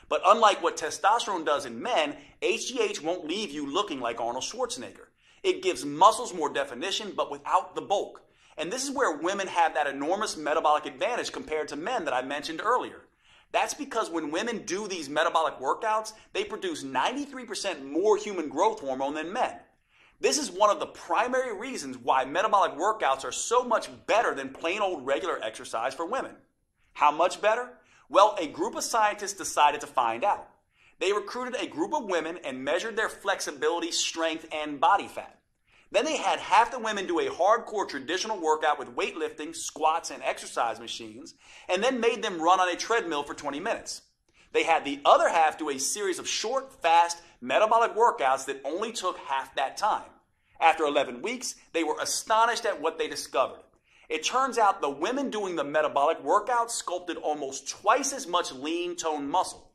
But unlike what testosterone does in men, HGH won't leave you looking like Arnold Schwarzenegger. It gives muscles more definition, but without the bulk. And this is where women have that enormous metabolic advantage compared to men that I mentioned earlier. That's because when women do these metabolic workouts, they produce 93% more human growth hormone than men. This is one of the primary reasons why metabolic workouts are so much better than plain old regular exercise for women. How much better? Well, a group of scientists decided to find out. They recruited a group of women and measured their flexibility, strength, and body fat. Then they had half the women do a hardcore traditional workout with weightlifting, squats, and exercise machines, and then made them run on a treadmill for 20 minutes. They had the other half do a series of short, fast, metabolic workouts that only took half that time. After 11 weeks, they were astonished at what they discovered. It turns out the women doing the metabolic workouts sculpted almost twice as much lean toned muscle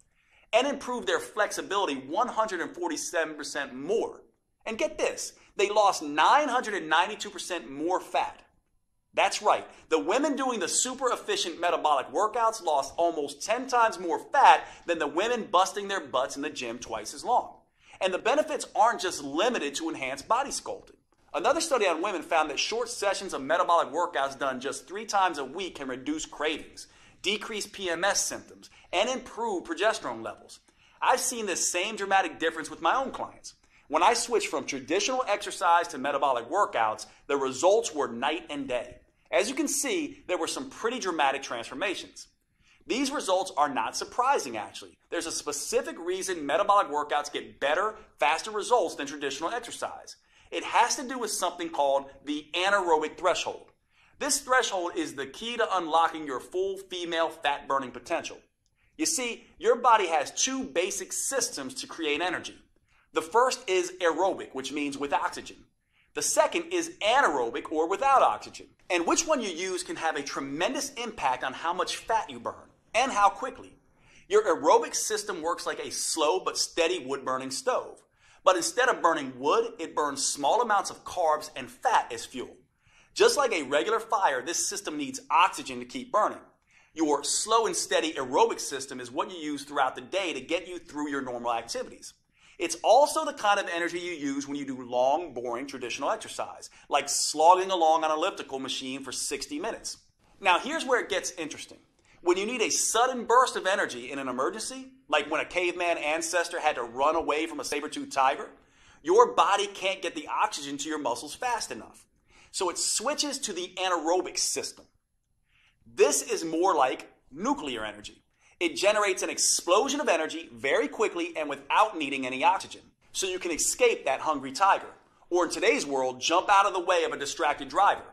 and improved their flexibility 147% more. And get this, they lost 992% more fat. That's right, the women doing the super efficient metabolic workouts lost almost 10 times more fat than the women busting their butts in the gym twice as long. And the benefits aren't just limited to enhanced body sculpting. Another study on women found that short sessions of metabolic workouts done just 3 times a week can reduce cravings, decrease PMS symptoms, and improve progesterone levels. I've seen this same dramatic difference with my own clients. When I switched from traditional exercise to metabolic workouts, the results were night and day. As you can see, there were some pretty dramatic transformations. These results are not surprising, actually. There's a specific reason metabolic workouts get better, faster results than traditional exercise. It has to do with something called the anaerobic threshold. This threshold is the key to unlocking your full female fat-burning potential. You see, your body has 2 basic systems to create energy. The first is aerobic, which means with oxygen. The second is anaerobic, or without oxygen. And which one you use can have a tremendous impact on how much fat you burn and how quickly. Your aerobic system works like a slow but steady wood-burning stove. But instead of burning wood, it burns small amounts of carbs and fat as fuel. Just like a regular fire, this system needs oxygen to keep burning. Your slow and steady aerobic system is what you use throughout the day to get you through your normal activities. It's also the kind of energy you use when you do long, boring traditional exercise, like slogging along on an elliptical machine for 60 minutes. Now here's where it gets interesting. When you need a sudden burst of energy in an emergency, like when a caveman ancestor had to run away from a saber-toothed tiger, your body can't get the oxygen to your muscles fast enough. So it switches to the anaerobic system. This is more like nuclear energy. It generates an explosion of energy very quickly and without needing any oxygen. So you can escape that hungry tiger. Or in today's world, jump out of the way of a distracted driver.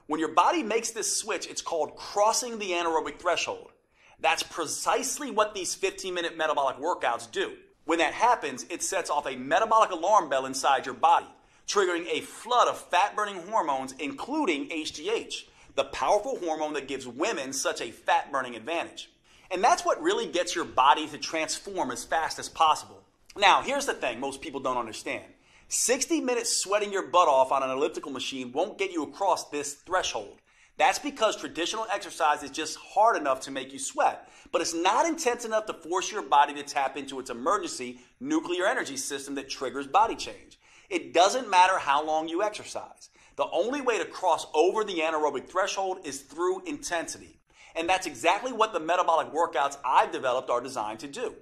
When your body makes this switch, it's called crossing the anaerobic threshold. That's precisely what these 15-minute metabolic workouts do. When that happens, it sets off a metabolic alarm bell inside your body, triggering a flood of fat-burning hormones, including HGH, the powerful hormone that gives women such a fat-burning advantage. And that's what really gets your body to transform as fast as possible. Now, here's the thing most people don't understand. 60 minutes sweating your butt off on an elliptical machine won't get you across this threshold. That's because traditional exercise is just hard enough to make you sweat, but it's not intense enough to force your body to tap into its emergency nuclear energy system that triggers body change. It doesn't matter how long you exercise. The only way to cross over the anaerobic threshold is through intensity. And that's exactly what the metabolic workouts I've developed are designed to do.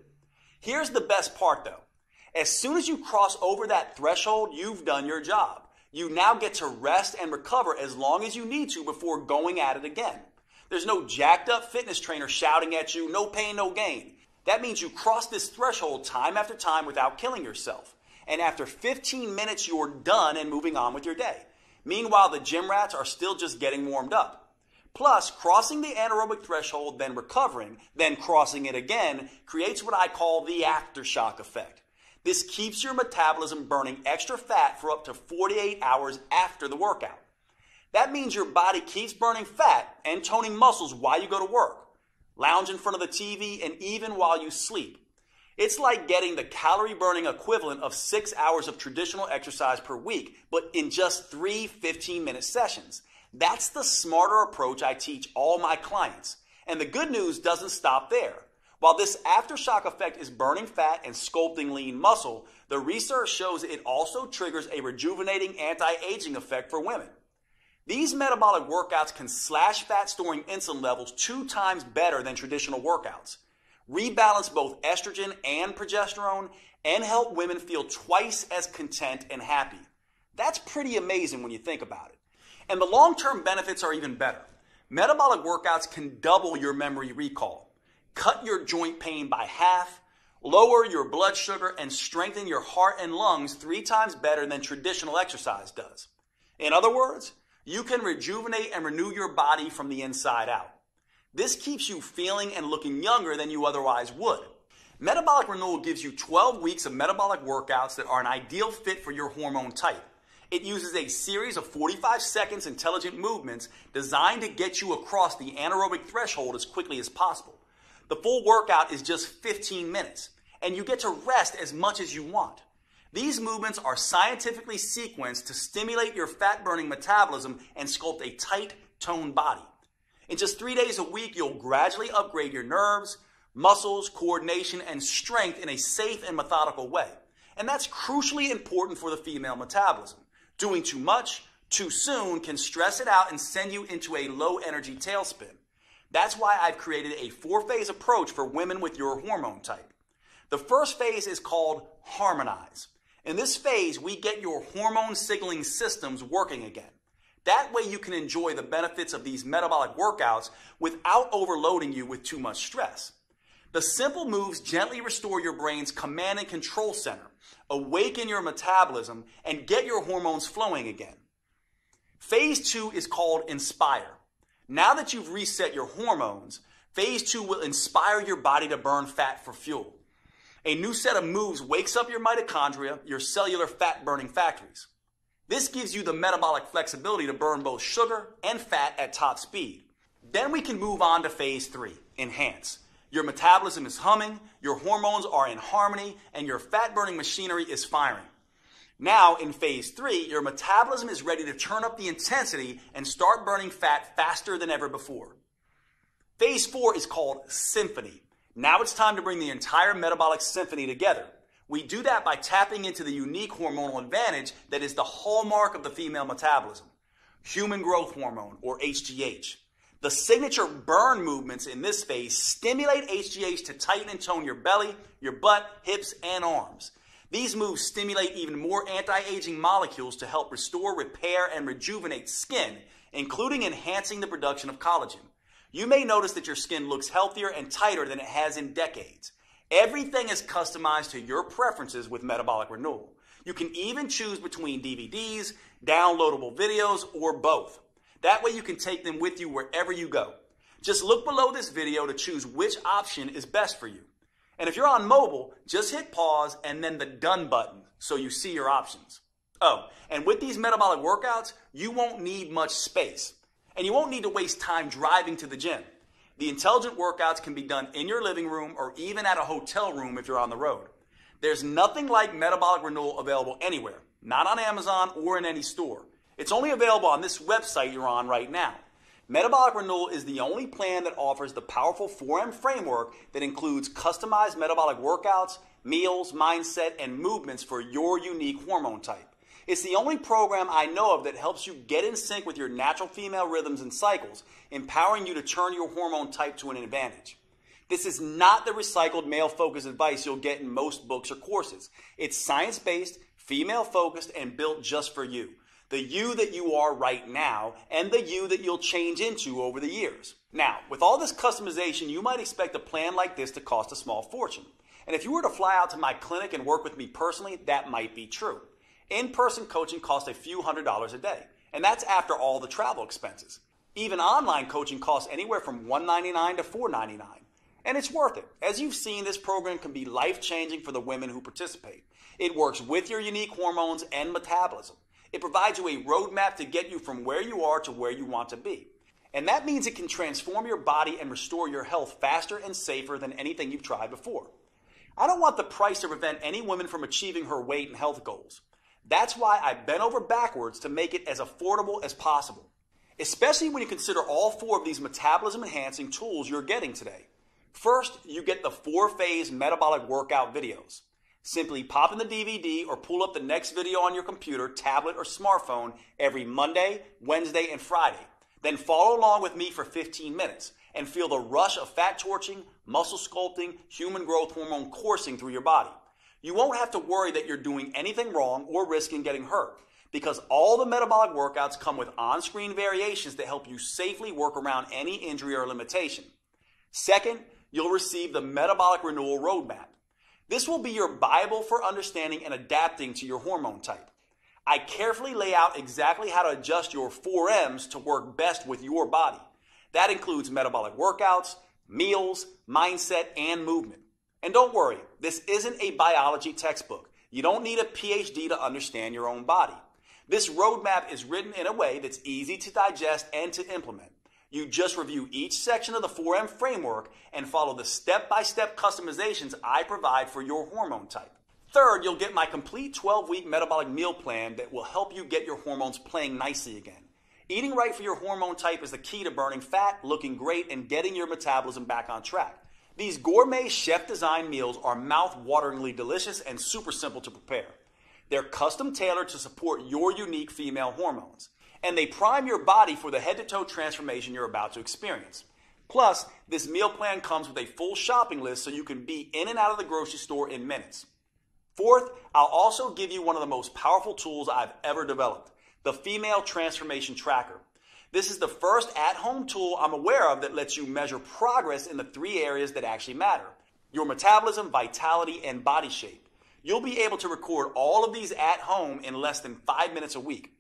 Here's the best part though. As soon as you cross over that threshold, you've done your job. You now get to rest and recover as long as you need to before going at it again. There's no jacked up fitness trainer shouting at you, no pain, no gain. That means you cross this threshold time after time without killing yourself. And after 15 minutes, you're done and moving on with your day. Meanwhile, the gym rats are still just getting warmed up. Plus, crossing the anaerobic threshold, then recovering, then crossing it again, creates what I call the aftershock effect. This keeps your metabolism burning extra fat for up to 48 hours after the workout. That means your body keeps burning fat and toning muscles while you go to work, lounge in front of the TV, and even while you sleep. It's like getting the calorie burning equivalent of 6 hours of traditional exercise per week, but in just 3 15-minute sessions. That's the smarter approach I teach all my clients. And the good news doesn't stop there. While this aftershock effect is burning fat and sculpting lean muscle, the research shows it also triggers a rejuvenating anti-aging effect for women. These metabolic workouts can slash fat-storing insulin levels 2 times better than traditional workouts, rebalance both estrogen and progesterone, and help women feel twice as content and happy. That's pretty amazing when you think about it. And the long-term benefits are even better. Metabolic workouts can double your memory recall, cut your joint pain by half, lower your blood sugar, and strengthen your heart and lungs 3 times better than traditional exercise does. In other words, you can rejuvenate and renew your body from the inside out. This keeps you feeling and looking younger than you otherwise would. Metabolic Renewal gives you 12 weeks of metabolic workouts that are an ideal fit for your hormone type. It uses a series of 45 seconds intelligent movements designed to get you across the anaerobic threshold as quickly as possible. The full workout is just 15 minutes, and you get to rest as much as you want. These movements are scientifically sequenced to stimulate your fat-burning metabolism and sculpt a tight, toned body. In just 3 days a week, you'll gradually upgrade your nerves, muscles, coordination, and strength in a safe and methodical way. And that's crucially important for the female metabolism. Doing too much, too soon can stress it out and send you into a low-energy tailspin. That's why I've created a 4-phase approach for women with your hormone type. The first phase is called Harmonize. In this phase, we get your hormone signaling systems working again. That way you can enjoy the benefits of these metabolic workouts without overloading you with too much stress. The simple moves gently restore your brain's command and control center, awaken your metabolism, and get your hormones flowing again. Phase 2 is called Inspire. Now that you've reset your hormones, Phase 2 will inspire your body to burn fat for fuel. A new set of moves wakes up your mitochondria, your cellular fat-burning factories. This gives you the metabolic flexibility to burn both sugar and fat at top speed. Then we can move on to Phase 3, Enhance. Your metabolism is humming, your hormones are in harmony, and your fat-burning machinery is firing. Now, in Phase 3, your metabolism is ready to turn up the intensity and start burning fat faster than ever before. Phase 4 is called Symphony. Now it's time to bring the entire metabolic symphony together. We do that by tapping into the unique hormonal advantage that is the hallmark of the female metabolism, human growth hormone, or HGH. The signature burn movements in this phase stimulate HGH to tighten and tone your belly, your butt, hips, and arms. These moves stimulate even more anti-aging molecules to help restore, repair, and rejuvenate skin, including enhancing the production of collagen. You may notice that your skin looks healthier and tighter than it has in decades. Everything is customized to your preferences with Metabolic Renewal. You can even choose between DVDs, downloadable videos, or both. That way you can take them with you wherever you go. Just look below this video to choose which option is best for you. And if you're on mobile, just hit pause and then the done button so you see your options. Oh, and with these metabolic workouts, you won't need much space. And you won't need to waste time driving to the gym. The intelligent workouts can be done in your living room or even at a hotel room if you're on the road. There's nothing like Metabolic Renewal available anywhere, not on Amazon or in any store. It's only available on this website you're on right now. Metabolic Renewal is the only plan that offers the powerful 4M framework that includes customized metabolic workouts, meals, mindset, and movements for your unique hormone type. It's the only program I know of that helps you get in sync with your natural female rhythms and cycles, empowering you to turn your hormone type to an advantage. This is not the recycled male-focused advice you'll get in most books or courses. It's science-based, female-focused, and built just for you. The you that you are right now, and the you that you'll change into over the years. Now, with all this customization, you might expect a plan like this to cost a small fortune. And if you were to fly out to my clinic and work with me personally, that might be true. In-person coaching costs a few $100s a day, and that's after all the travel expenses. Even online coaching costs anywhere from $199 to $499. And it's worth it. As you've seen, this program can be life-changing for the women who participate. It works with your unique hormones and metabolism. It provides you a roadmap to get you from where you are to where you want to be. And that means it can transform your body and restore your health faster and safer than anything you've tried before. I don't want the price to prevent any woman from achieving her weight and health goals. That's why I bent over backwards to make it as affordable as possible, especially when you consider all 4 of these metabolism-enhancing tools you're getting today. First, you get the 4-phase metabolic workout videos. Simply pop in the DVD or pull up the next video on your computer, tablet, or smartphone every Monday, Wednesday, and Friday. Then follow along with me for 15 minutes and feel the rush of fat torching, muscle sculpting, human growth hormone coursing through your body. You won't have to worry that you're doing anything wrong or risking getting hurt, because all the metabolic workouts come with on-screen variations that help you safely work around any injury or limitation. Second, you'll receive the Metabolic Renewal Roadmap. This will be your Bible for understanding and adapting to your hormone type. I carefully lay out exactly how to adjust your 4Ms to work best with your body. That includes metabolic workouts, meals, mindset, and movement. And don't worry, this isn't a biology textbook. You don't need a PhD to understand your own body. This roadmap is written in a way that's easy to digest and to implement. You just review each section of the 4M framework and follow the step-by-step customizations I provide for your hormone type. Third, you'll get my complete 12-week metabolic meal plan that will help you get your hormones playing nicely again. Eating right for your hormone type is the key to burning fat, looking great, and getting your metabolism back on track. These gourmet chef-designed meals are mouth-wateringly delicious and super simple to prepare. They're custom-tailored to support your unique female hormones, and they prime your body for the head-to-toe transformation you're about to experience. Plus, this meal plan comes with a full shopping list so you can be in and out of the grocery store in minutes. Fourth, I'll also give you one of the most powerful tools I've ever developed, the Female Transformation Tracker. This is the first at-home tool I'm aware of that lets you measure progress in the 3 areas that actually matter: your metabolism, vitality, and body shape. You'll be able to record all of these at home in less than 5 minutes a week.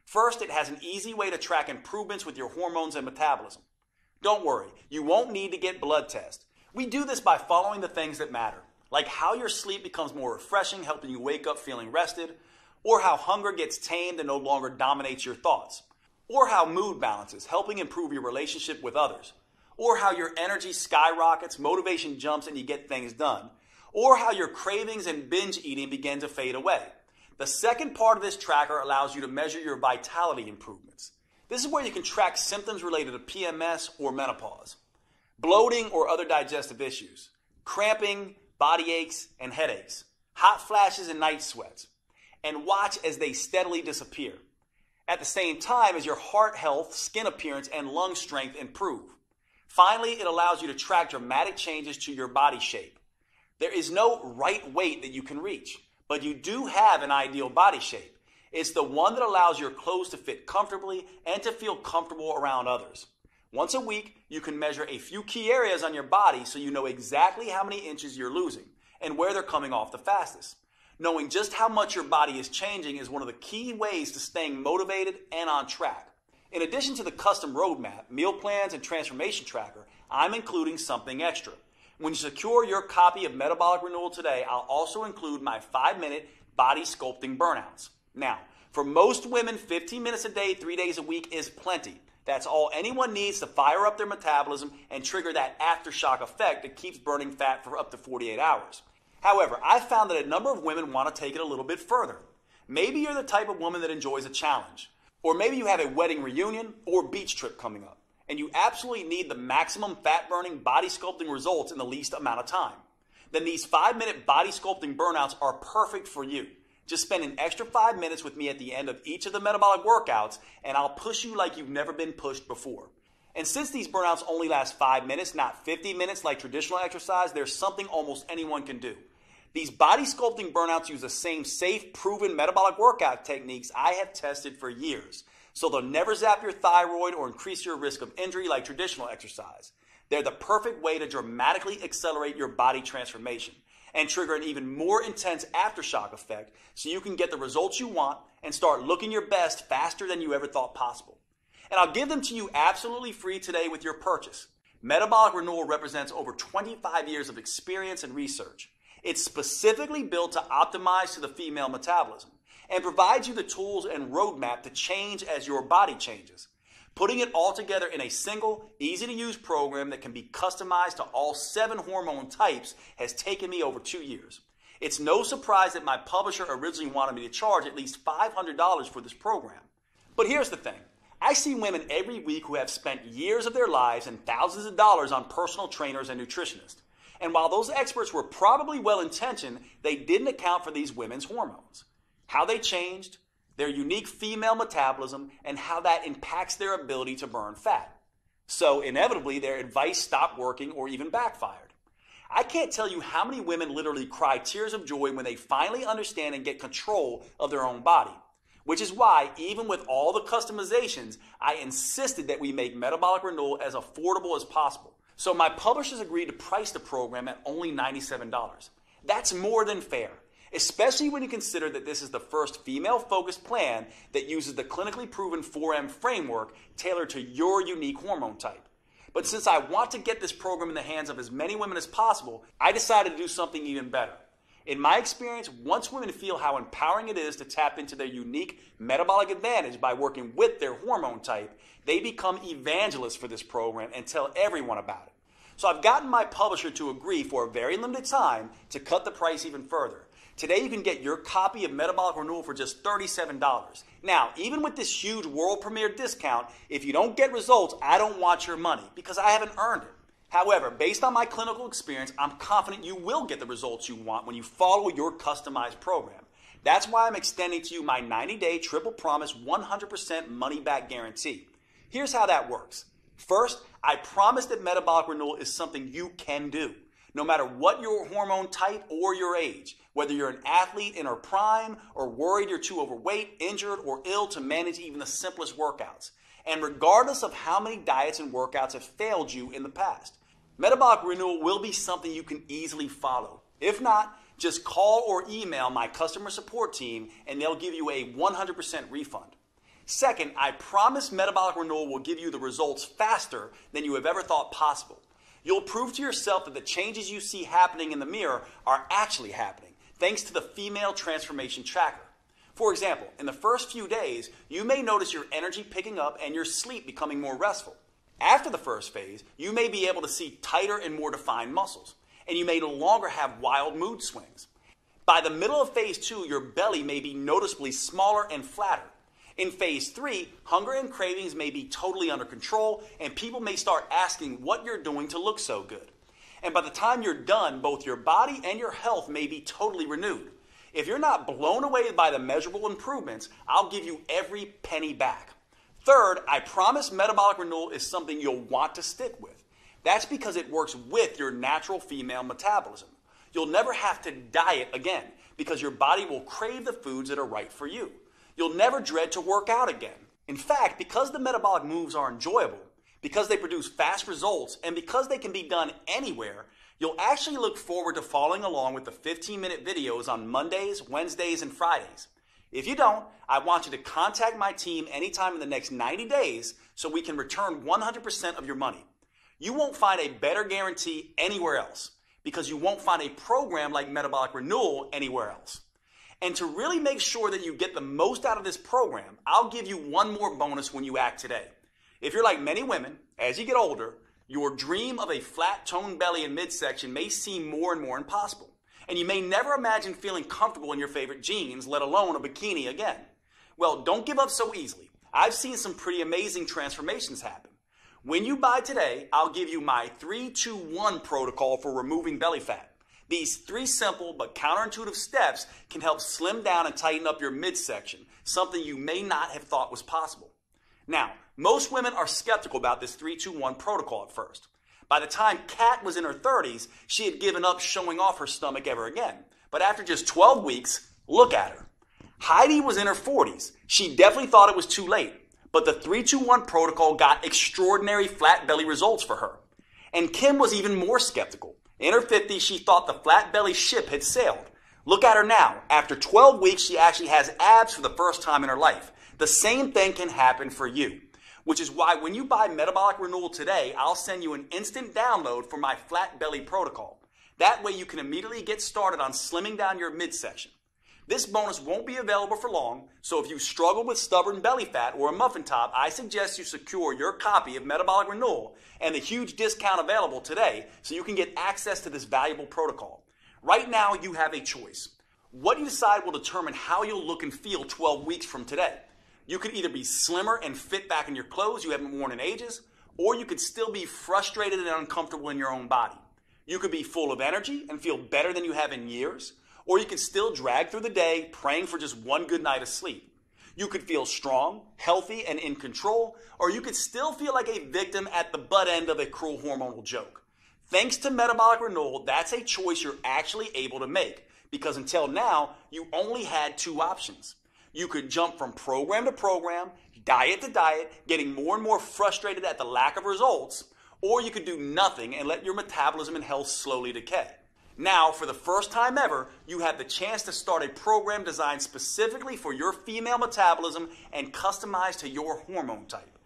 First, it has an easy way to track improvements with your hormones and metabolism. Don't worry, you won't need to get blood tests. We do this by following the things that matter, like how your sleep becomes more refreshing, helping you wake up feeling rested, or how hunger gets tamed and no longer dominates your thoughts, or how mood balances, helping improve your relationship with others, or how your energy skyrockets, motivation jumps, and you get things done, or how your cravings and binge eating begin to fade away. The second part of this tracker allows you to measure your vitality improvements. This is where you can track symptoms related to PMS or menopause, bloating or other digestive issues, cramping, body aches and headaches, hot flashes and night sweats, and watch as they steadily disappear. At the same time as your heart health, skin appearance, and lung strength improve. Finally, it allows you to track dramatic changes to your body shape. There is no right weight that you can reach, but you do have an ideal body shape. It's the one that allows your clothes to fit comfortably and to feel comfortable around others. Once a week, you can measure a few key areas on your body so you know exactly how many inches you're losing and where they're coming off the fastest. Knowing just how much your body is changing is one of the key ways to staying motivated and on track. In addition to the custom roadmap, meal plans, and transformation tracker, I'm including something extra. When you secure your copy of Metabolic Renewal today, I'll also include my 5-minute body sculpting burnouts. Now, for most women, 15 minutes a day, 3 days a week is plenty. That's all anyone needs to fire up their metabolism and trigger that aftershock effect that keeps burning fat for up to 48 hours. However, I've found that a number of women want to take it a little bit further. Maybe you're the type of woman that enjoys a challenge. Or maybe you have a wedding reunion or beach trip coming up, and you absolutely need the maximum fat-burning body sculpting results in the least amount of time. Then these 5-minute body sculpting burnouts are perfect for you. Just spend an extra 5 minutes with me at the end of each of the metabolic workouts, and I'll push you like you've never been pushed before. And since these burnouts only last 5 minutes, not 50 minutes like traditional exercise, there's something almost anyone can do. These body sculpting burnouts use the same safe, proven metabolic workout techniques I have tested for years. So they'll never zap your thyroid or increase your risk of injury like traditional exercise. They're the perfect way to dramatically accelerate your body transformation and trigger an even more intense aftershock effect so you can get the results you want and start looking your best faster than you ever thought possible. And I'll give them to you absolutely free today with your purchase. Metabolic Renewal represents over 25 years of experience and research. It's specifically built to optimize to the female metabolism and provides you the tools and roadmap to change as your body changes. Putting it all together in a single, easy-to-use program that can be customized to all 7 hormone types has taken me over 2 years. It's no surprise that my publisher originally wanted me to charge at least $500 for this program. But here's the thing. I see women every week who have spent years of their lives and thousands of dollars on personal trainers and nutritionists. And while those experts were probably well-intentioned, they didn't account for these women's hormones, how they changed, their unique female metabolism, and how that impacts their ability to burn fat. So inevitably, their advice stopped working or even backfired. I can't tell you how many women literally cry tears of joy when they finally understand and get control of their own body, which is why, even with all the customizations, I insisted that we make Metabolic Renewal as affordable as possible. So my publishers agreed to price the program at only $97. That's more than fair, especially when you consider that this is the first female-focused plan that uses the clinically proven 4M framework tailored to your unique hormone type. But since I want to get this program in the hands of as many women as possible, I decided to do something even better. In my experience, once women feel how empowering it is to tap into their unique metabolic advantage by working with their hormone type, they become evangelists for this program and tell everyone about it. So I've gotten my publisher to agree for a very limited time to cut the price even further. Today you can get your copy of Metabolic Renewal for just $37. Now, even with this huge world premiere discount, if you don't get results, I don't want your money because I haven't earned it. However, based on my clinical experience, I'm confident you will get the results you want when you follow your customized program. That's why I'm extending to you my 90-day triple promise 100% money-back guarantee. Here's how that works. First, I promise that Metabolic Renewal is something you can do, no matter what your hormone type or your age, whether you're an athlete in her prime or worried you're too overweight, injured, or ill to manage even the simplest workouts, and regardless of how many diets and workouts have failed you in the past. Metabolic Renewal will be something you can easily follow. If not, just call or email my customer support team and they'll give you a 100% refund. Second, I promise Metabolic Renewal will give you the results faster than you have ever thought possible. You'll prove to yourself that the changes you see happening in the mirror are actually happening, thanks to the Female Transformation Tracker. For example, in the first few days, you may notice your energy picking up and your sleep becoming more restful. After the first phase, you may be able to see tighter and more defined muscles, and you may no longer have wild mood swings. By the middle of phase 2, your belly may be noticeably smaller and flatter. In phase 3, hunger and cravings may be totally under control, and people may start asking what you're doing to look so good. And by the time you're done, both your body and your health may be totally renewed. If you're not blown away by the measurable improvements, I'll give you every penny back. Third, I promise Metabolic Renewal is something you'll want to stick with. That's because it works with your natural female metabolism. You'll never have to diet again because your body will crave the foods that are right for you. You'll never dread to work out again. In fact, because the metabolic moves are enjoyable, because they produce fast results, and because they can be done anywhere, you'll actually look forward to following along with the 15-minute videos on Mondays, Wednesdays, and Fridays. If you don't, I want you to contact my team anytime in the next 90 days so we can return 100% of your money. You won't find a better guarantee anywhere else because you won't find a program like Metabolic Renewal anywhere else. And to really make sure that you get the most out of this program, I'll give you one more bonus when you act today. If you're like many women, as you get older, your dream of a flat toned belly and midsection may seem more and more impossible. And you may never imagine feeling comfortable in your favorite jeans, let alone a bikini again. Well, don't give up so easily. I've seen some pretty amazing transformations happen. When you buy today, I'll give you my 3-2-1 protocol for removing belly fat. These 3 simple but counterintuitive steps can help slim down and tighten up your midsection, something you may not have thought was possible. Now, most women are skeptical about this 3-2-1 protocol at first. By the time Kat was in her 30s, she had given up showing off her stomach ever again. But after just 12 weeks, look at her. Heidi was in her 40s. She definitely thought it was too late. But the 3-2-1 protocol got extraordinary flat belly results for her. And Kim was even more skeptical. In her 50s, she thought the flat belly ship had sailed. Look at her now. After 12 weeks, she actually has abs for the first time in her life. The same thing can happen for you. Which is why when you buy Metabolic Renewal today, I'll send you an instant download for my flat belly protocol. That way you can immediately get started on slimming down your midsection. This bonus won't be available for long, so if you struggle with stubborn belly fat or a muffin top, I suggest you secure your copy of Metabolic Renewal and the huge discount available today so you can get access to this valuable protocol. Right now, you have a choice. What you decide will determine how you'll look and feel 12 weeks from today. You could either be slimmer and fit back in your clothes you haven't worn in ages, or you could still be frustrated and uncomfortable in your own body. You could be full of energy and feel better than you have in years, or you could still drag through the day praying for just one good night of sleep. You could feel strong, healthy, and in control, or you could still feel like a victim at the butt end of a cruel hormonal joke. Thanks to Metabolic Renewal, that's a choice you're actually able to make, because until now, you only had 2 options. You could jump from program to program, diet to diet, getting more and more frustrated at the lack of results, or you could do nothing and let your metabolism and health slowly decay. Now, for the first time ever, you have the chance to start a program designed specifically for your female metabolism and customized to your hormone type.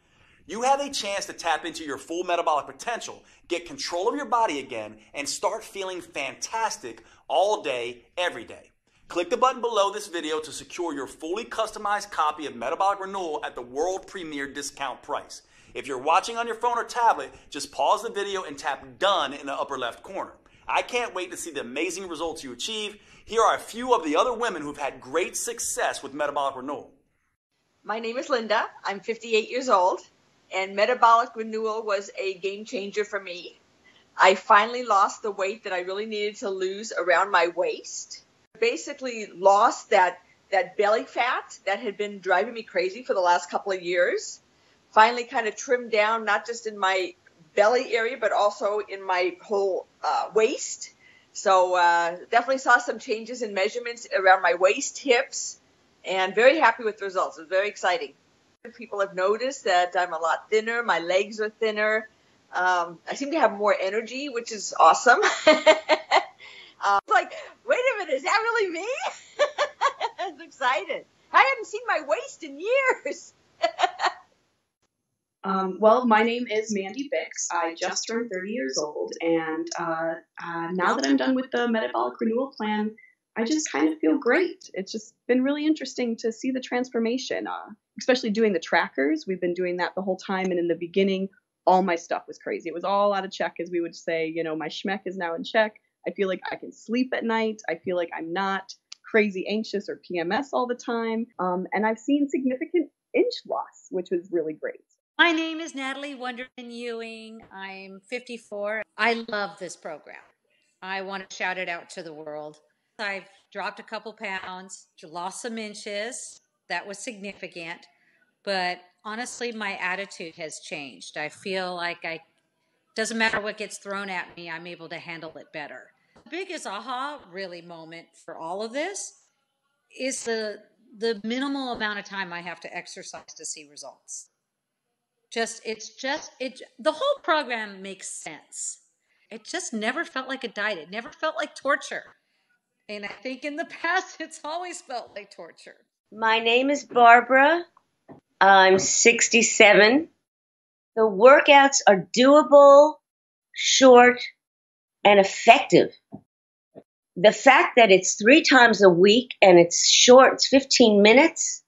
You have a chance to tap into your full metabolic potential, get control of your body again, and start feeling fantastic all day, every day. Click the button below this video to secure your fully customized copy of Metabolic Renewal at the world premiere discount price. If you're watching on your phone or tablet, just pause the video and tap Done in the upper left corner. I can't wait to see the amazing results you achieve. Here are a few of the other women who've had great success with Metabolic Renewal. My name is Linda. I'm 58 years old, and Metabolic Renewal was a game changer for me. I finally lost the weight that I really needed to lose around my waist. Basically lost that belly fat that had been driving me crazy for the last couple of years. Finally kind of trimmed down, not just in my belly area, but also in my whole waist. So definitely saw some changes in measurements around my waist, hips, and very happy with the results. It was very exciting. People have noticed that I'm a lot thinner. My legs are thinner. I seem to have more energy, which is awesome. Like, wait a minute, is that really me? I was excited. I hadn't seen my waist in years. Well, my name is Mandy Bix. I just turned 30 years old, and now that I'm done with the Metabolic Renewal plan, I just kind of feel great. It's just been really interesting to see the transformation, especially doing the trackers. We've been doing that the whole time, and in the beginning, all my stuff was crazy. It was all out of check, as we would say. You know, my schmeck is now in check. I feel like I can sleep at night. I feel like I'm not crazy anxious or PMS all the time. And I've seen significant inch loss, which was really great. My name is Natalie Wonderman Ewing. I'm 54. I love this program. I want to shout it out to the world. I've dropped a couple pounds, lost some inches. That was significant. But honestly, my attitude has changed. I feel like doesn't matter what gets thrown at me, I'm able to handle it better. biggest aha really moment for all of this is the minimal amount of time I have to exercise to see results. The whole program makes sense. It just never felt like a diet. It never felt like torture. And I think in the past, it's always felt like torture. My name is Barbara. I'm 67. The workouts are doable, short, and effective. The fact that it's 3 times a week and it's short, it's 15 minutes,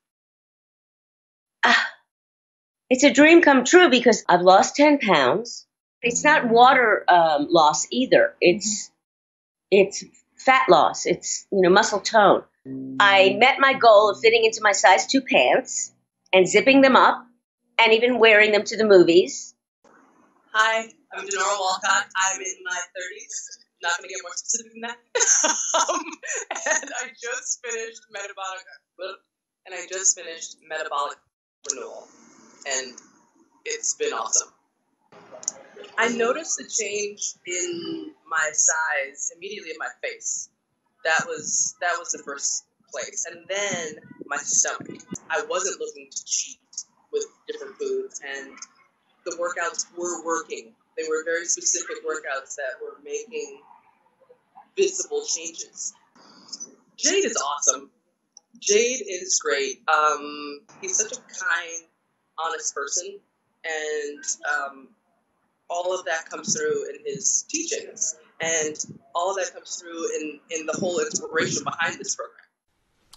it's a dream come true because I've lost 10 pounds. It's not water loss either. It's fat loss. It's, muscle tone. I met my goal of fitting into my size 2 pants and zipping them up and even wearing them to the movies. Hi, I'm Denora Walcott. I'm in my 30s. Not going to get more specific than that. And I just finished metabolic renewal, and it's been awesome. I noticed a change in my size immediately in my face. That was the first place, and then my stomach. I wasn't looking to cheat with different foods, and the workouts were working. They were very specific workouts that were making visible changes. Jade is awesome. Jade is great. He's such a kind, honest person, and all of that comes through in his teachings, and all of that comes through in the whole inspiration behind this program.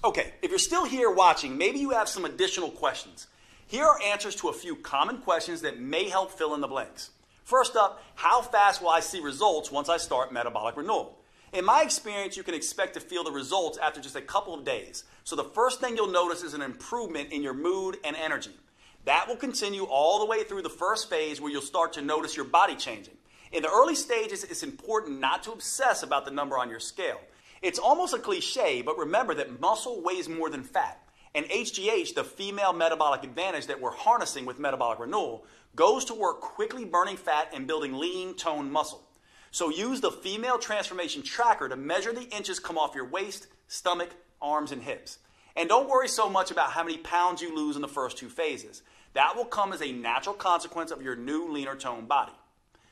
Okay, if you're still here watching, maybe you have some additional questions. Here are answers to a few common questions that may help fill in the blanks. First up, how fast will I see results once I start metabolic renewal? In my experience, you can expect to feel the results after just a couple of days. So the first thing you'll notice is an improvement in your mood and energy. That will continue all the way through the first phase where you'll start to notice your body changing. In the early stages, it's important not to obsess about the number on your scale. It's almost a cliche, but remember that muscle weighs more than fat. And HGH, the female metabolic advantage that we're harnessing with metabolic renewal, goes to work quickly burning fat and building lean, toned muscle. So use the female transformation tracker to measure the inches come off your waist, stomach, arms, and hips. And don't worry so much about how many pounds you lose in the first 2 phases. That will come as a natural consequence of your new leaner toned body.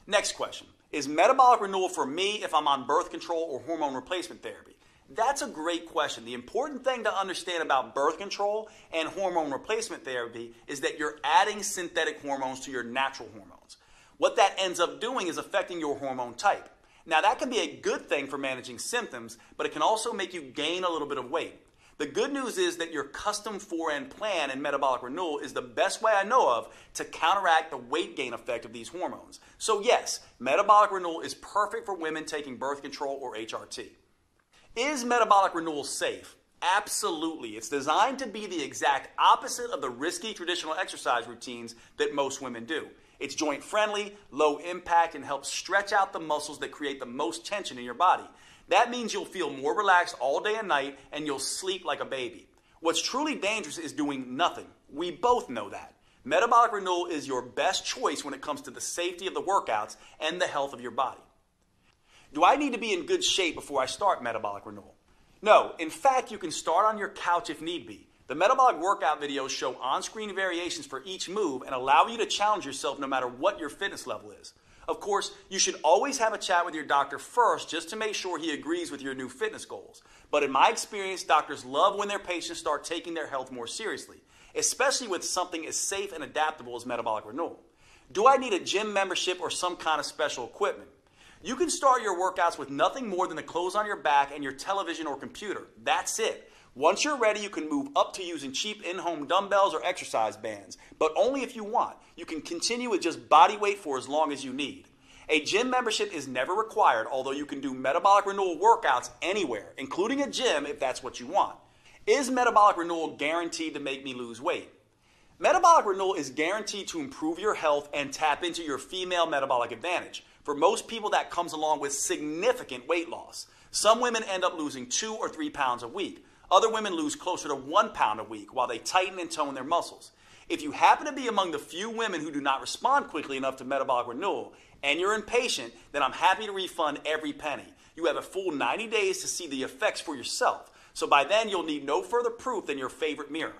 Next question. Is metabolic renewal for me if I'm on birth control or hormone replacement therapy? That's a great question. The important thing to understand about birth control and hormone replacement therapy is that you're adding synthetic hormones to your natural hormones. What that ends up doing is affecting your hormone type. Now, that can be a good thing for managing symptoms, but it can also make you gain a little bit of weight. The good news is that your custom 4N plan in metabolic renewal is the best way I know of to counteract the weight gain effect of these hormones. So yes, metabolic renewal is perfect for women taking birth control or HRT. Is metabolic renewal safe? Absolutely. It's designed to be the exact opposite of the risky traditional exercise routines that most women do. It's joint friendly, low impact, and helps stretch out the muscles that create the most tension in your body. That means you'll feel more relaxed all day and night, and you'll sleep like a baby. What's truly dangerous is doing nothing. We both know that. Metabolic renewal is your best choice when it comes to the safety of the workouts and the health of your body. Do I need to be in good shape before I start metabolic renewal? No. In fact, you can start on your couch if need be. The metabolic workout videos show on-screen variations for each move and allow you to challenge yourself no matter what your fitness level is. Of course, you should always have a chat with your doctor first just to make sure he agrees with your new fitness goals. But in my experience, doctors love when their patients start taking their health more seriously, especially with something as safe and adaptable as metabolic renewal. Do I need a gym membership or some kind of special equipment? You can start your workouts with nothing more than the clothes on your back and your television or computer. That's it. Once you're ready, you can move up to using cheap in-home dumbbells or exercise bands, but only if you want. You can continue with just body weight for as long as you need. A gym membership is never required, although you can do metabolic renewal workouts anywhere, including a gym if that's what you want. Is metabolic renewal guaranteed to make me lose weight? Metabolic renewal is guaranteed to improve your health and tap into your female metabolic advantage. For most people, that comes along with significant weight loss. Some women end up losing 2 or 3 pounds a week. Other women lose closer to 1 pound a week while they tighten and tone their muscles. If you happen to be among the few women who do not respond quickly enough to metabolic renewal and you're impatient, then I'm happy to refund every penny. You have a full 90 days to see the effects for yourself. So by then, you'll need no further proof than your favorite mirror.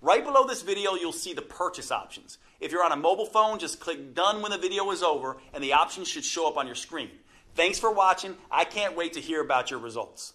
Right below this video, you'll see the purchase options. If you're on a mobile phone, just click done when the video is over and the options should show up on your screen. Thanks for watching. I can't wait to hear about your results.